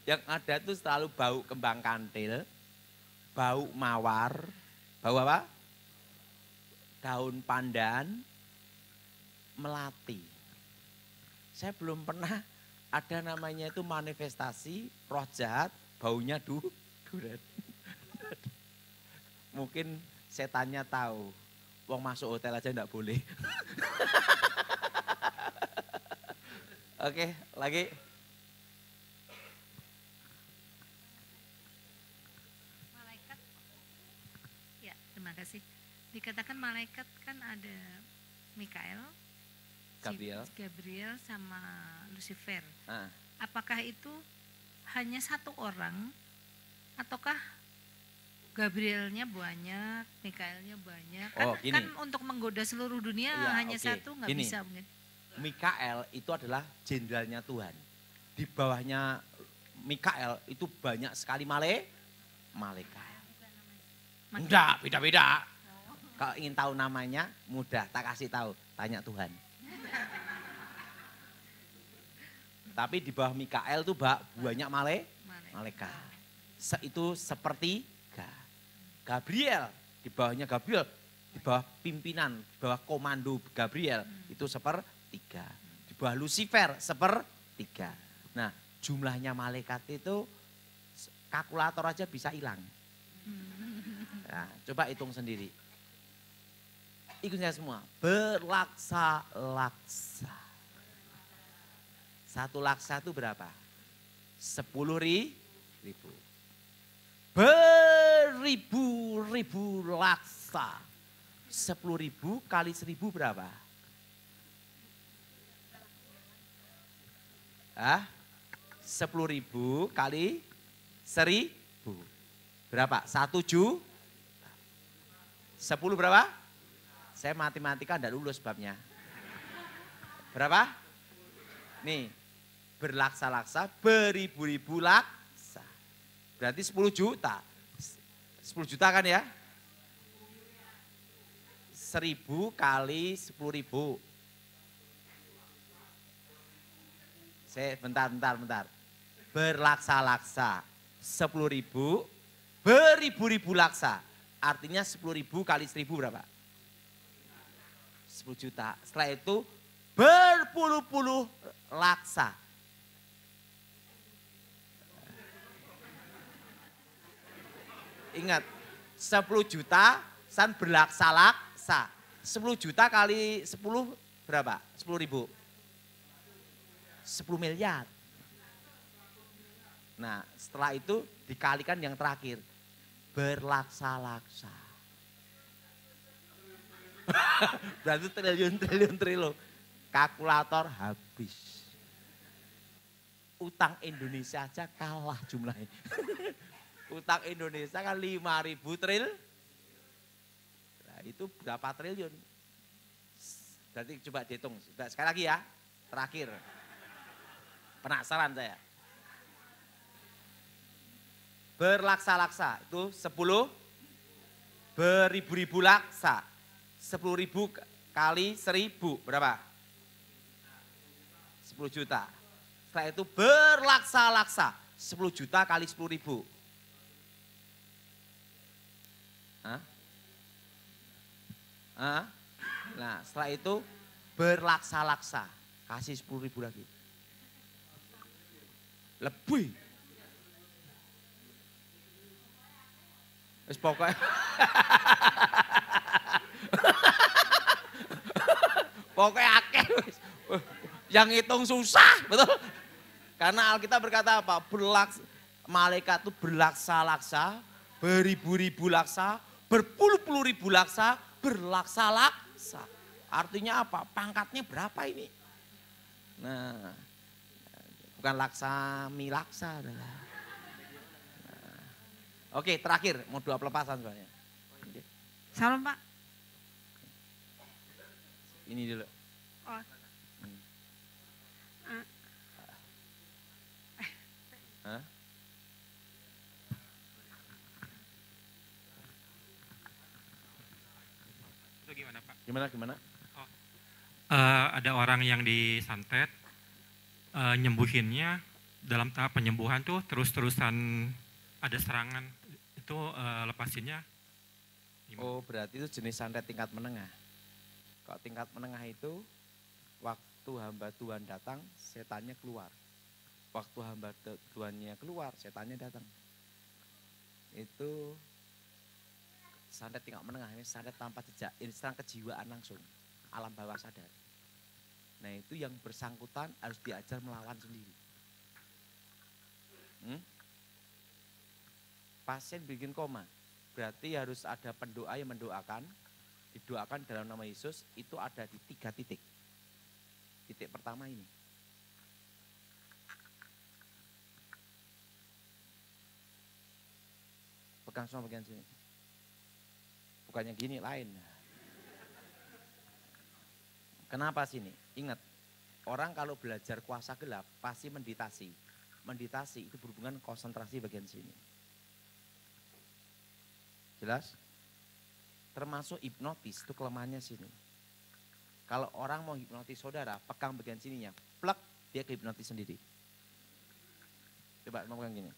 Yang ada tuh selalu bau kembang kantil, bau mawar, bau apa? Daun pandan, melati. Saya belum pernah ada namanya itu manifestasi roh jahat, baunya durian. Mungkin setannya tahu, wong masuk hotel aja enggak boleh. Oke, lagi. Malaikat, ya terima kasih. Dikatakan malaikat kan ada Mikael, Gabriel sama Lucifer. Ah. Apakah itu hanya satu orang ataukah Gabrielnya banyak, Mikaelnya banyak? Kan, Oh, gini. kan untuk menggoda seluruh dunia Iya, hanya oke. satu nggak Gini. bisa mungkin. Mikael itu adalah jenderalnya Tuhan. Di bawahnya Mikael itu banyak sekali malaikat. Enggak, beda-beda. Kalau ingin tahu namanya, mudah, tak kasih tahu, tanya Tuhan. Tapi di bawah Mikael itu banyak malaikat. Itu seperti Gabriel, di bawahnya Gabriel Di bawah pimpinan, di bawah komando Gabriel itu 1/3. Di bawah Lucifer 1/3. Nah, jumlahnya malaikat itu kalkulator aja bisa hilang. Nah, coba hitung sendiri. Ikutnya semua, berlaksa-laksa. 1 laksa itu berapa? 10.000. Beribu-ribu laksa. 10.000 kali 1.000 berapa? 10.000 kali 1.000. Berapa? 1 juta. 10 berapa? Saya matematika enggak lulus babnya. Berapa? Nih, berlaksa-laksa, beribu-ribu laksa. Berarti 10 juta. 10 juta kan ya? 1.000 kali 10.000. Saya bentar. Berlaksa-laksa 10.000, beribu-ribu laksa. Artinya 10.000 kali 1.000 berapa? 10 juta. Setelah itu berpuluh-puluh laksa. Ingat, 10 juta san berlaksa-laksa. 10 juta kali 10 berapa? 10.000. 10 miliar. Nah, setelah itu dikalikan yang terakhir. Berlaksa-laksa. Berarti triliun. Kalkulator habis. Utang Indonesia aja kalah jumlahnya. Utang Indonesia kan 5.000 triliun. Nah, itu berapa triliun? Berarti coba dihitung. Sekali lagi ya, terakhir. Penasaran saya. Berlaksa-laksa itu 10, beribu-ribu laksa. 10.000 kali 1.000 berapa? 10 juta. Setelah itu berlaksa-laksa. 10 juta kali 10.000. Nah, setelah itu berlaksa-laksa. Kasih 10.000 lagi. Lebih. Wis pokoknya. Pokoknya akeh wis. Yang hitung susah, betul? Karena Alkitab berkata apa? Malaikat itu berlaksa-laksa, beribu-ribu laksa, berpuluh-puluh ribu laksa, berlaksa-laksa. Artinya apa? Pangkatnya berapa ini? Nah, bukan laksami laksa adalah. Nah. Oke, terakhir mau doa pelepasan soalnya. Salam Pak. Ini dulu. Oh. Hah? Itu gimana Pak? Gimana? Ada orang yang disantet, nyembuhinnya dalam tahap penyembuhan tuh terus-terusan ada serangan, itu lepasinnya gimana? Oh, berarti itu jenis santet tingkat menengah. Kalau tingkat menengah itu waktu hamba Tuhan datang, setannya keluar. Waktu hamba Tuhannya keluar, setannya datang. Itu santet tingkat menengah, ini santet tanpa jejak, ini serang kejiwaan langsung, alam bawah sadar. Nah, itu yang bersangkutan harus diajar melawan sendiri. Pasien bikin koma, berarti harus ada pendoa yang mendoakan, didoakan dalam nama Yesus, itu ada di 3 titik. Titik pertama ini. Pegang semua bagian sini. Bukannya gini, lain. Kenapa sini? Ingat, orang kalau belajar kuasa gelap pasti meditasi. Meditasi itu berhubungan konsentrasi bagian sini. Jelas? Termasuk hipnotis, itu kelemahannya sini. Kalau orang mau hipnotis saudara, pegang bagian sininya, plek, dia ke hipnotis sendiri. Coba mau pegang gini.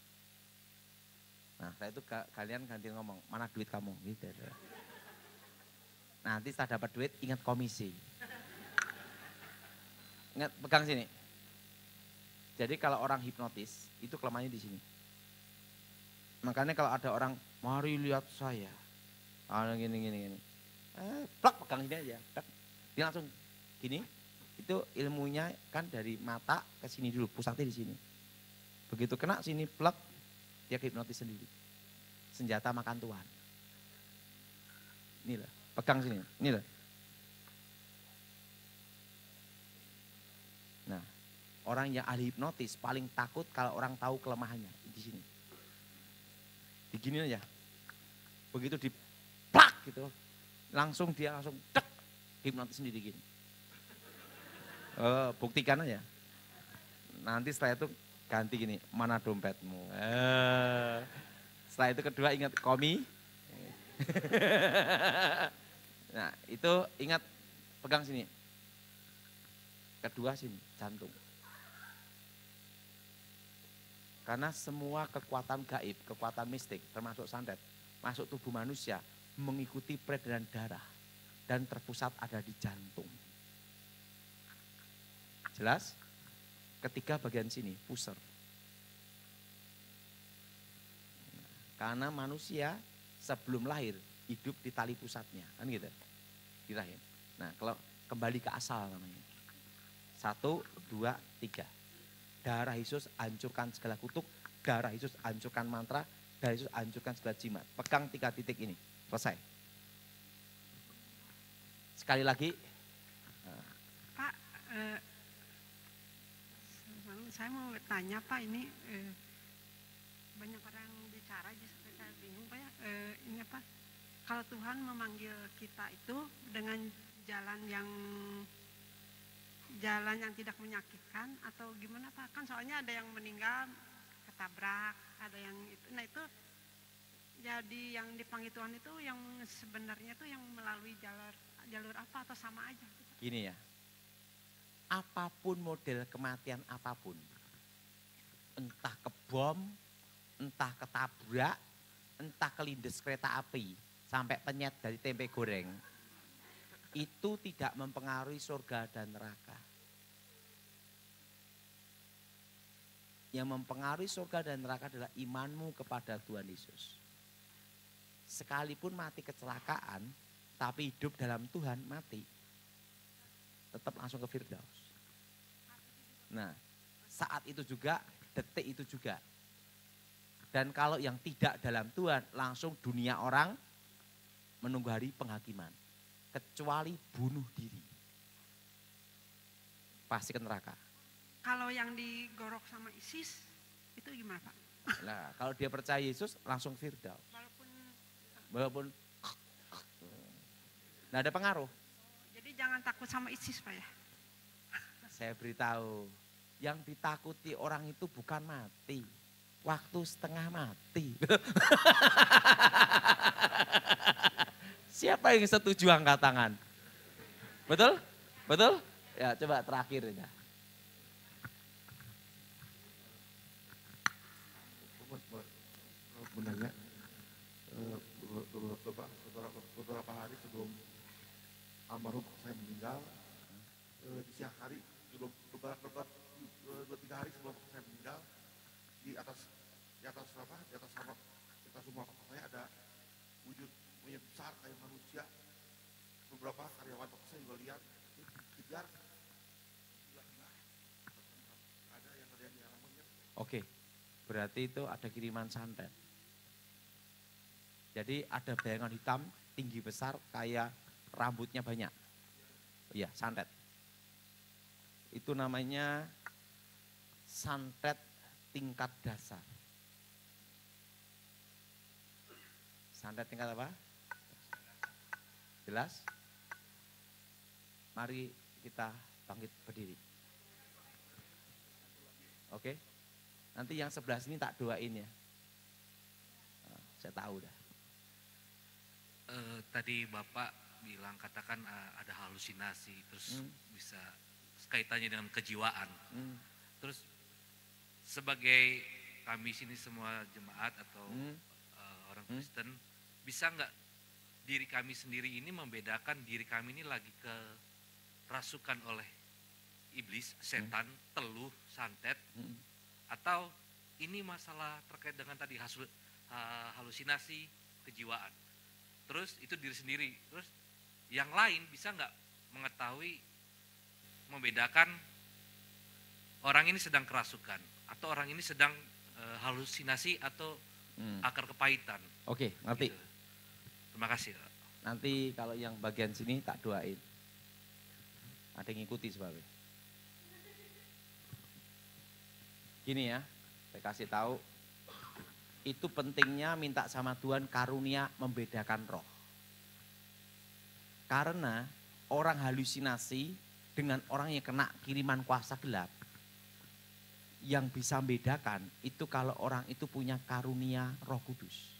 Nah, setelah itu kalian ganti ngomong, mana duit kamu? Gitu. Nanti setelah dapat duit ingat komisi. Ingat pegang sini. Jadi kalau orang hipnotis itu kelemahannya di sini. Makanya kalau ada orang mari lihat saya. Gini. Plak pegang ini aja. Plak. Dia langsung gini. Itu ilmunya kan dari mata ke sini dulu, pusatnya di sini. Begitu kena sini plak, dia hipnotis sendiri. Senjata makan tuan. Ini lah, pegang sini. Ini lah. Nah, orang yang ahli hipnotis paling takut kalau orang tahu kelemahannya di sini. Digini aja. Begitu di plak gitu, langsung dia langsung tek, hipnotis sendiri gini. Buktikan aja. Nanti setelah itu ganti gini, mana dompetmu? Setelah itu kedua ingat komi. Nah itu ingat pegang sini. Kedua sini, jantung. Karena semua kekuatan gaib, kekuatan mistik, termasuk santet, masuk tubuh manusia, mengikuti peredaran darah. Dan terpusat ada di jantung. Jelas? Ketiga bagian sini, pusar. Karena manusia sebelum lahir hidup di tali pusatnya, kan gitu, di rahim. Nah kalau kembali ke asal namanya. 1, 2, 3. Darah Yesus hancurkan segala kutuk, darah Yesus hancurkan mantra, darah Yesus hancurkan segala jimat. Pegang 3 titik ini, selesai. Sekali lagi. Pak, saya mau tanya Pak, ini banyak orang bicara aja sampai saya bingung Pak ya. Ini apa? Kalau Tuhan memanggil kita itu dengan jalan yang tidak menyakitkan atau gimana Pak? Kan soalnya ada yang meninggal ketabrak, ada yang itu. Nah itu jadi yang dipanggil Tuhan itu yang sebenarnya itu yang melalui jalur apa atau sama aja? Gini ya, apapun model kematian apapun, entah kebom, entah ketabrak, entah kelindes kereta api, sampai penyet dari tempe goreng, itu tidak mempengaruhi surga dan neraka. Yang mempengaruhi surga dan neraka adalah imanmu kepada Tuhan Yesus. Sekalipun mati kecelakaan, tapi hidup dalam Tuhan mati, tetap langsung ke Firdaus. Nah, saat itu juga, detik itu juga. Dan kalau yang tidak dalam Tuhan, langsung dunia orang menunggu hari penghakiman. Kecuali bunuh diri. Pasti ke neraka. Kalau yang digorok sama ISIS, itu gimana Pak? Nah, kalau dia percaya Yesus, langsung Firdaus. Walaupun nggak ada pengaruh. Jadi jangan takut sama ISIS Pak ya? Saya beritahu, yang ditakuti orang itu bukan mati. Waktu setengah mati. Siapa yang setuju angkat tangan? Betul? Betul? Ya coba terakhir ya. Menanya beberapa hari sebelum almarhum saya meninggal, di siang hari sebelum beberapa 2-3 hari sebelum saya meninggal, di atas rumah bapak saya ada wujud monyet besar kayak manusia. Beberapa karyawan bapak saya juga lihat, kejar, ada yang nyerang monyet. Oke, berarti itu ada kiriman santet. Jadi ada bayangan hitam tinggi besar kayak rambutnya banyak. Iya, santet. Itu namanya santet tingkat dasar. Santet tingkat apa? Jelas? Mari kita bangkit berdiri. Oke? Nanti yang sebelah sini tak doain ya. Saya tahu dah. Tadi Bapak bilang katakan ada halusinasi, terus bisa kaitannya dengan kejiwaan. Terus sebagai kami sini semua jemaat atau orang Kristen, bisa nggak diri kami sendiri ini membedakan diri kami ini lagi kerasukan oleh iblis, setan, teluh, santet, atau ini masalah terkait dengan tadi halusinasi, kejiwaan. Terus itu diri sendiri. Terus yang lain bisa nggak mengetahui, membedakan orang ini sedang kerasukan atau orang ini sedang halusinasi atau akar kepahitan. Oke, ngerti. Gitu. Terima kasih. Nanti kalau yang bagian sini tak doain. Ada yang ngikuti sebabnya. Gini ya, saya kasih tahu. Itu pentingnya minta sama Tuhan karunia membedakan roh. Karena orang halusinasi dengan orang yang kena kiriman kuasa gelap, yang bisa membedakan itu kalau orang itu punya karunia Roh Kudus.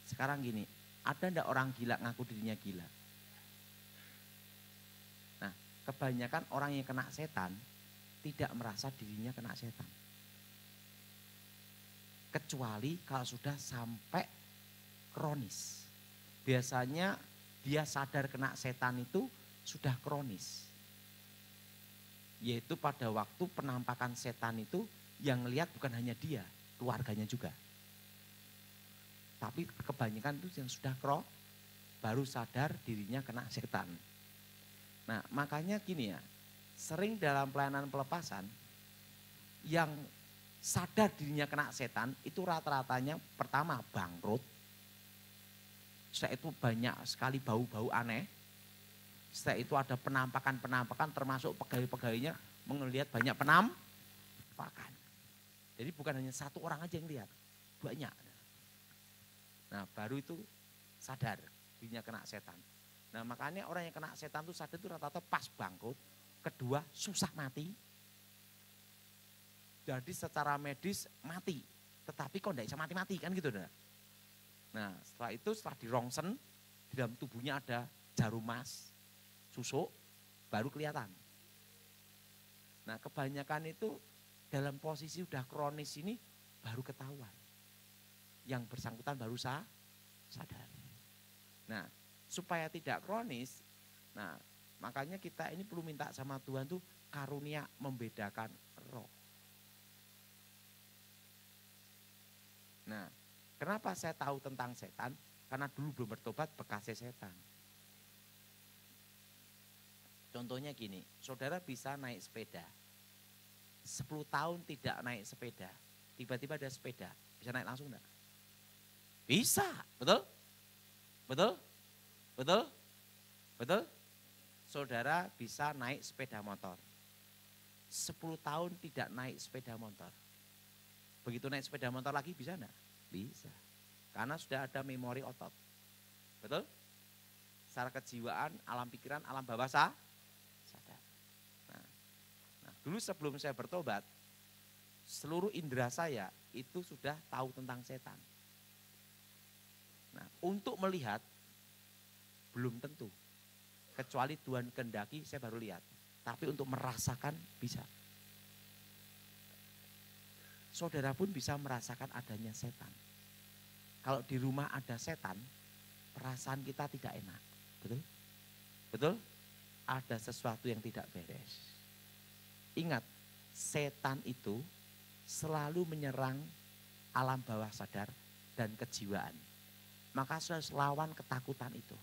Sekarang gini, ada enggak orang gila ngaku dirinya gila? Nah, kebanyakan orang yang kena setan tidak merasa dirinya kena setan. Kecuali kalau sudah sampai kronis. Biasanya dia sadar kena setan itu sudah kronis. Yaitu pada waktu penampakan setan itu yang lihat bukan hanya dia, keluarganya juga. Tapi kebanyakan itu yang sudah baru sadar dirinya kena setan. Nah, makanya gini ya, sering dalam pelayanan pelepasan yang sadar dirinya kena setan itu rata-ratanya pertama bangkrut. Setelah itu banyak sekali bau-bau aneh. Setelah itu ada penampakan-penampakan termasuk pegawai-pegawainya melihat banyak penampakan. Jadi bukan hanya satu orang aja yang lihat, banyak. Nah baru itu sadar dirinya kena setan. Nah makanya orang yang kena setan itu sadar itu rata-rata pas bangkrut. Kedua susah mati. Jadi secara medis mati, tetapi kok tidak bisa mati-mati kan gitu. Nah setelah itu setelah dirongsen, di dalam tubuhnya ada jarum emas, susuk, baru kelihatan. Nah kebanyakan itu dalam posisi udah kronis ini baru ketahuan. Yang bersangkutan baru sadar. Nah supaya tidak kronis, nah makanya kita ini perlu minta sama Tuhan tuh karunia membedakan roh. Nah kenapa saya tahu tentang setan? Karena dulu belum bertobat bekasnya setan. Contohnya gini, saudara bisa naik sepeda. 10 tahun tidak naik sepeda, tiba-tiba ada sepeda, bisa naik langsung enggak? Bisa, betul? Betul? Betul? Betul? Saudara bisa naik sepeda motor. 10 tahun tidak naik sepeda motor. Begitu naik sepeda motor lagi bisa enggak? Bisa. Karena sudah ada memori otot. Betul? Secara kejiwaan, alam pikiran, alam bawah sadar. Nah, dulu sebelum saya bertobat, seluruh indera saya itu sudah tahu tentang setan. Nah, untuk melihat belum tentu. Kecuali Tuhan kehendaki saya baru lihat. Tapi untuk merasakan bisa. Saudara pun bisa merasakan adanya setan. Kalau di rumah ada setan, perasaan kita tidak enak. Betul? Betul? Ada sesuatu yang tidak beres. Ingat, setan itu selalu menyerang alam bawah sadar dan kejiwaan. Maka saya harus lawan ketakutan itu.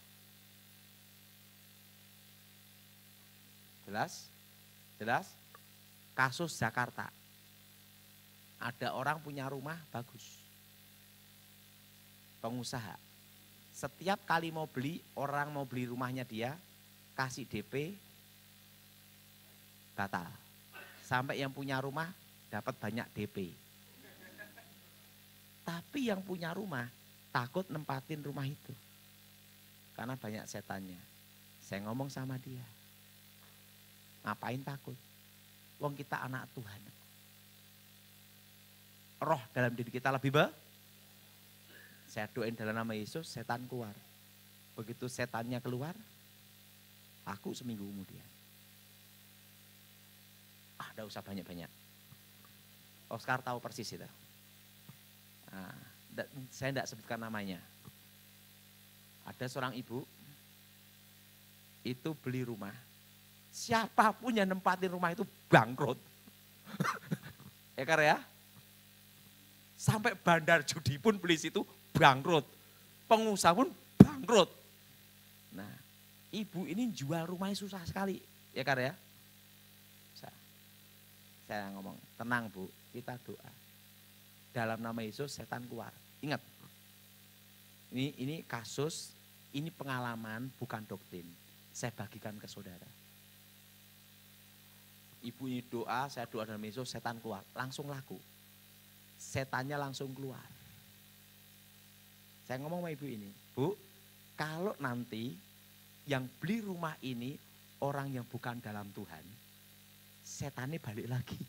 Jelas? Jelas? Kasus Jakarta. Ada orang punya rumah bagus. Pengusaha. Setiap kali mau beli, orang mau beli rumahnya dia, kasih DP, batal. Sampai yang punya rumah dapat banyak DP. Tapi yang punya rumah takut nempatin rumah itu. Karena banyak setannya. Saya ngomong sama dia. Ngapain takut? Wong kita anak Tuhan. Roh dalam diri kita lebih saya doain dalam nama Yesus, setan keluar. Begitu setannya keluar, aku seminggu kemudian. Enggak usah banyak-banyak. Oscar tahu persis itu. Nah, Saya tidak sebutkan namanya. Ada seorang ibu, itu beli rumah. Siapapun yang nempatin rumah itu bangkrut. Ya. Sampai bandar judi pun beli situ bangkrut. Pengusaha pun bangkrut. Nah, ibu ini jual rumahnya susah sekali. Ya ya. Saya ngomong, tenang Bu, kita doa. Dalam nama Yesus setan keluar. Ingat, ini kasus, ini pengalaman bukan doktrin. Saya bagikan ke saudara. Ibu ini doa, saya doa dalam Yesus, setan keluar. Langsung laku. Setannya langsung keluar. Saya ngomong sama ibu ini, Bu, kalau nanti yang beli rumah ini orang yang bukan dalam Tuhan, setannya balik lagi.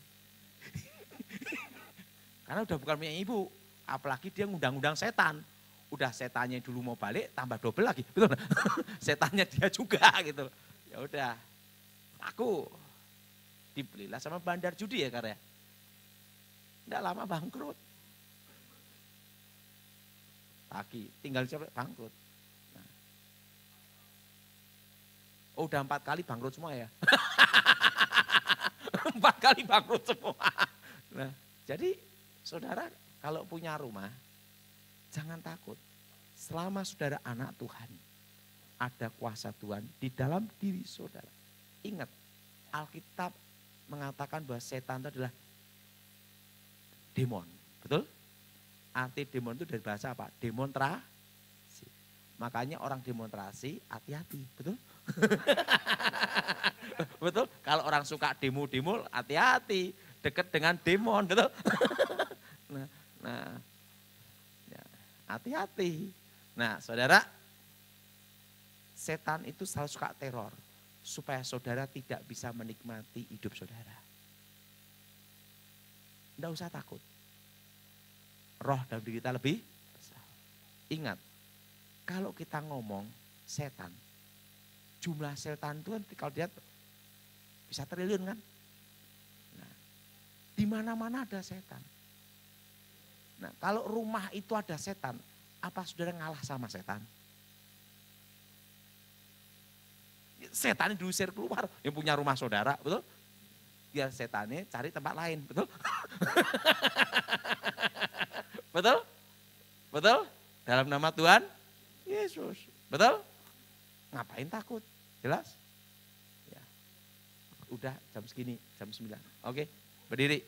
Karena udah bukan punya ibu, apalagi dia ngundang-undang setan. Udah setannya dulu mau balik, tambah double lagi, betul? Setannya dia juga gitu. Ya udah, aku dibelilah sama bandar judi ya karya. Tidak lama bangkrut. Lagi, tinggal siapa bangkrut. Nah. Oh udah 4 kali bangkrut semua ya. 4 kali bangkrut semua. Nah, jadi saudara kalau punya rumah, jangan takut. Selama saudara anak Tuhan, ada kuasa Tuhan di dalam diri saudara. Ingat, Alkitab mengatakan bahwa setan itu adalah demon. Betul? Arti demon itu dari bahasa apa? Demonstrasi. Makanya orang demonstrasi hati-hati. Betul? Betul? Kalau orang suka demo-demo hati-hati. Dekat dengan demon. Betul? Nah, ya, hati-hati. Nah saudara, setan itu selalu suka teror. Supaya saudara tidak bisa menikmati hidup saudara. Tidak usah takut. Roh dalam diri kita lebih besar. Ingat, kalau kita ngomong setan, jumlah setan itu kan kalau dia bisa triliun kan. Nah, di mana-mana ada setan. Nah, kalau rumah itu ada setan, apa saudara ngalah sama setan? Setannya diusir keluar, yang punya rumah saudara, betul? Biar setannya cari tempat lain, betul? Betul? Betul? Dalam nama Tuhan Yesus, betul? Ngapain takut? Jelas? Ya. Udah jam segini, jam 9. Oke, berdiri.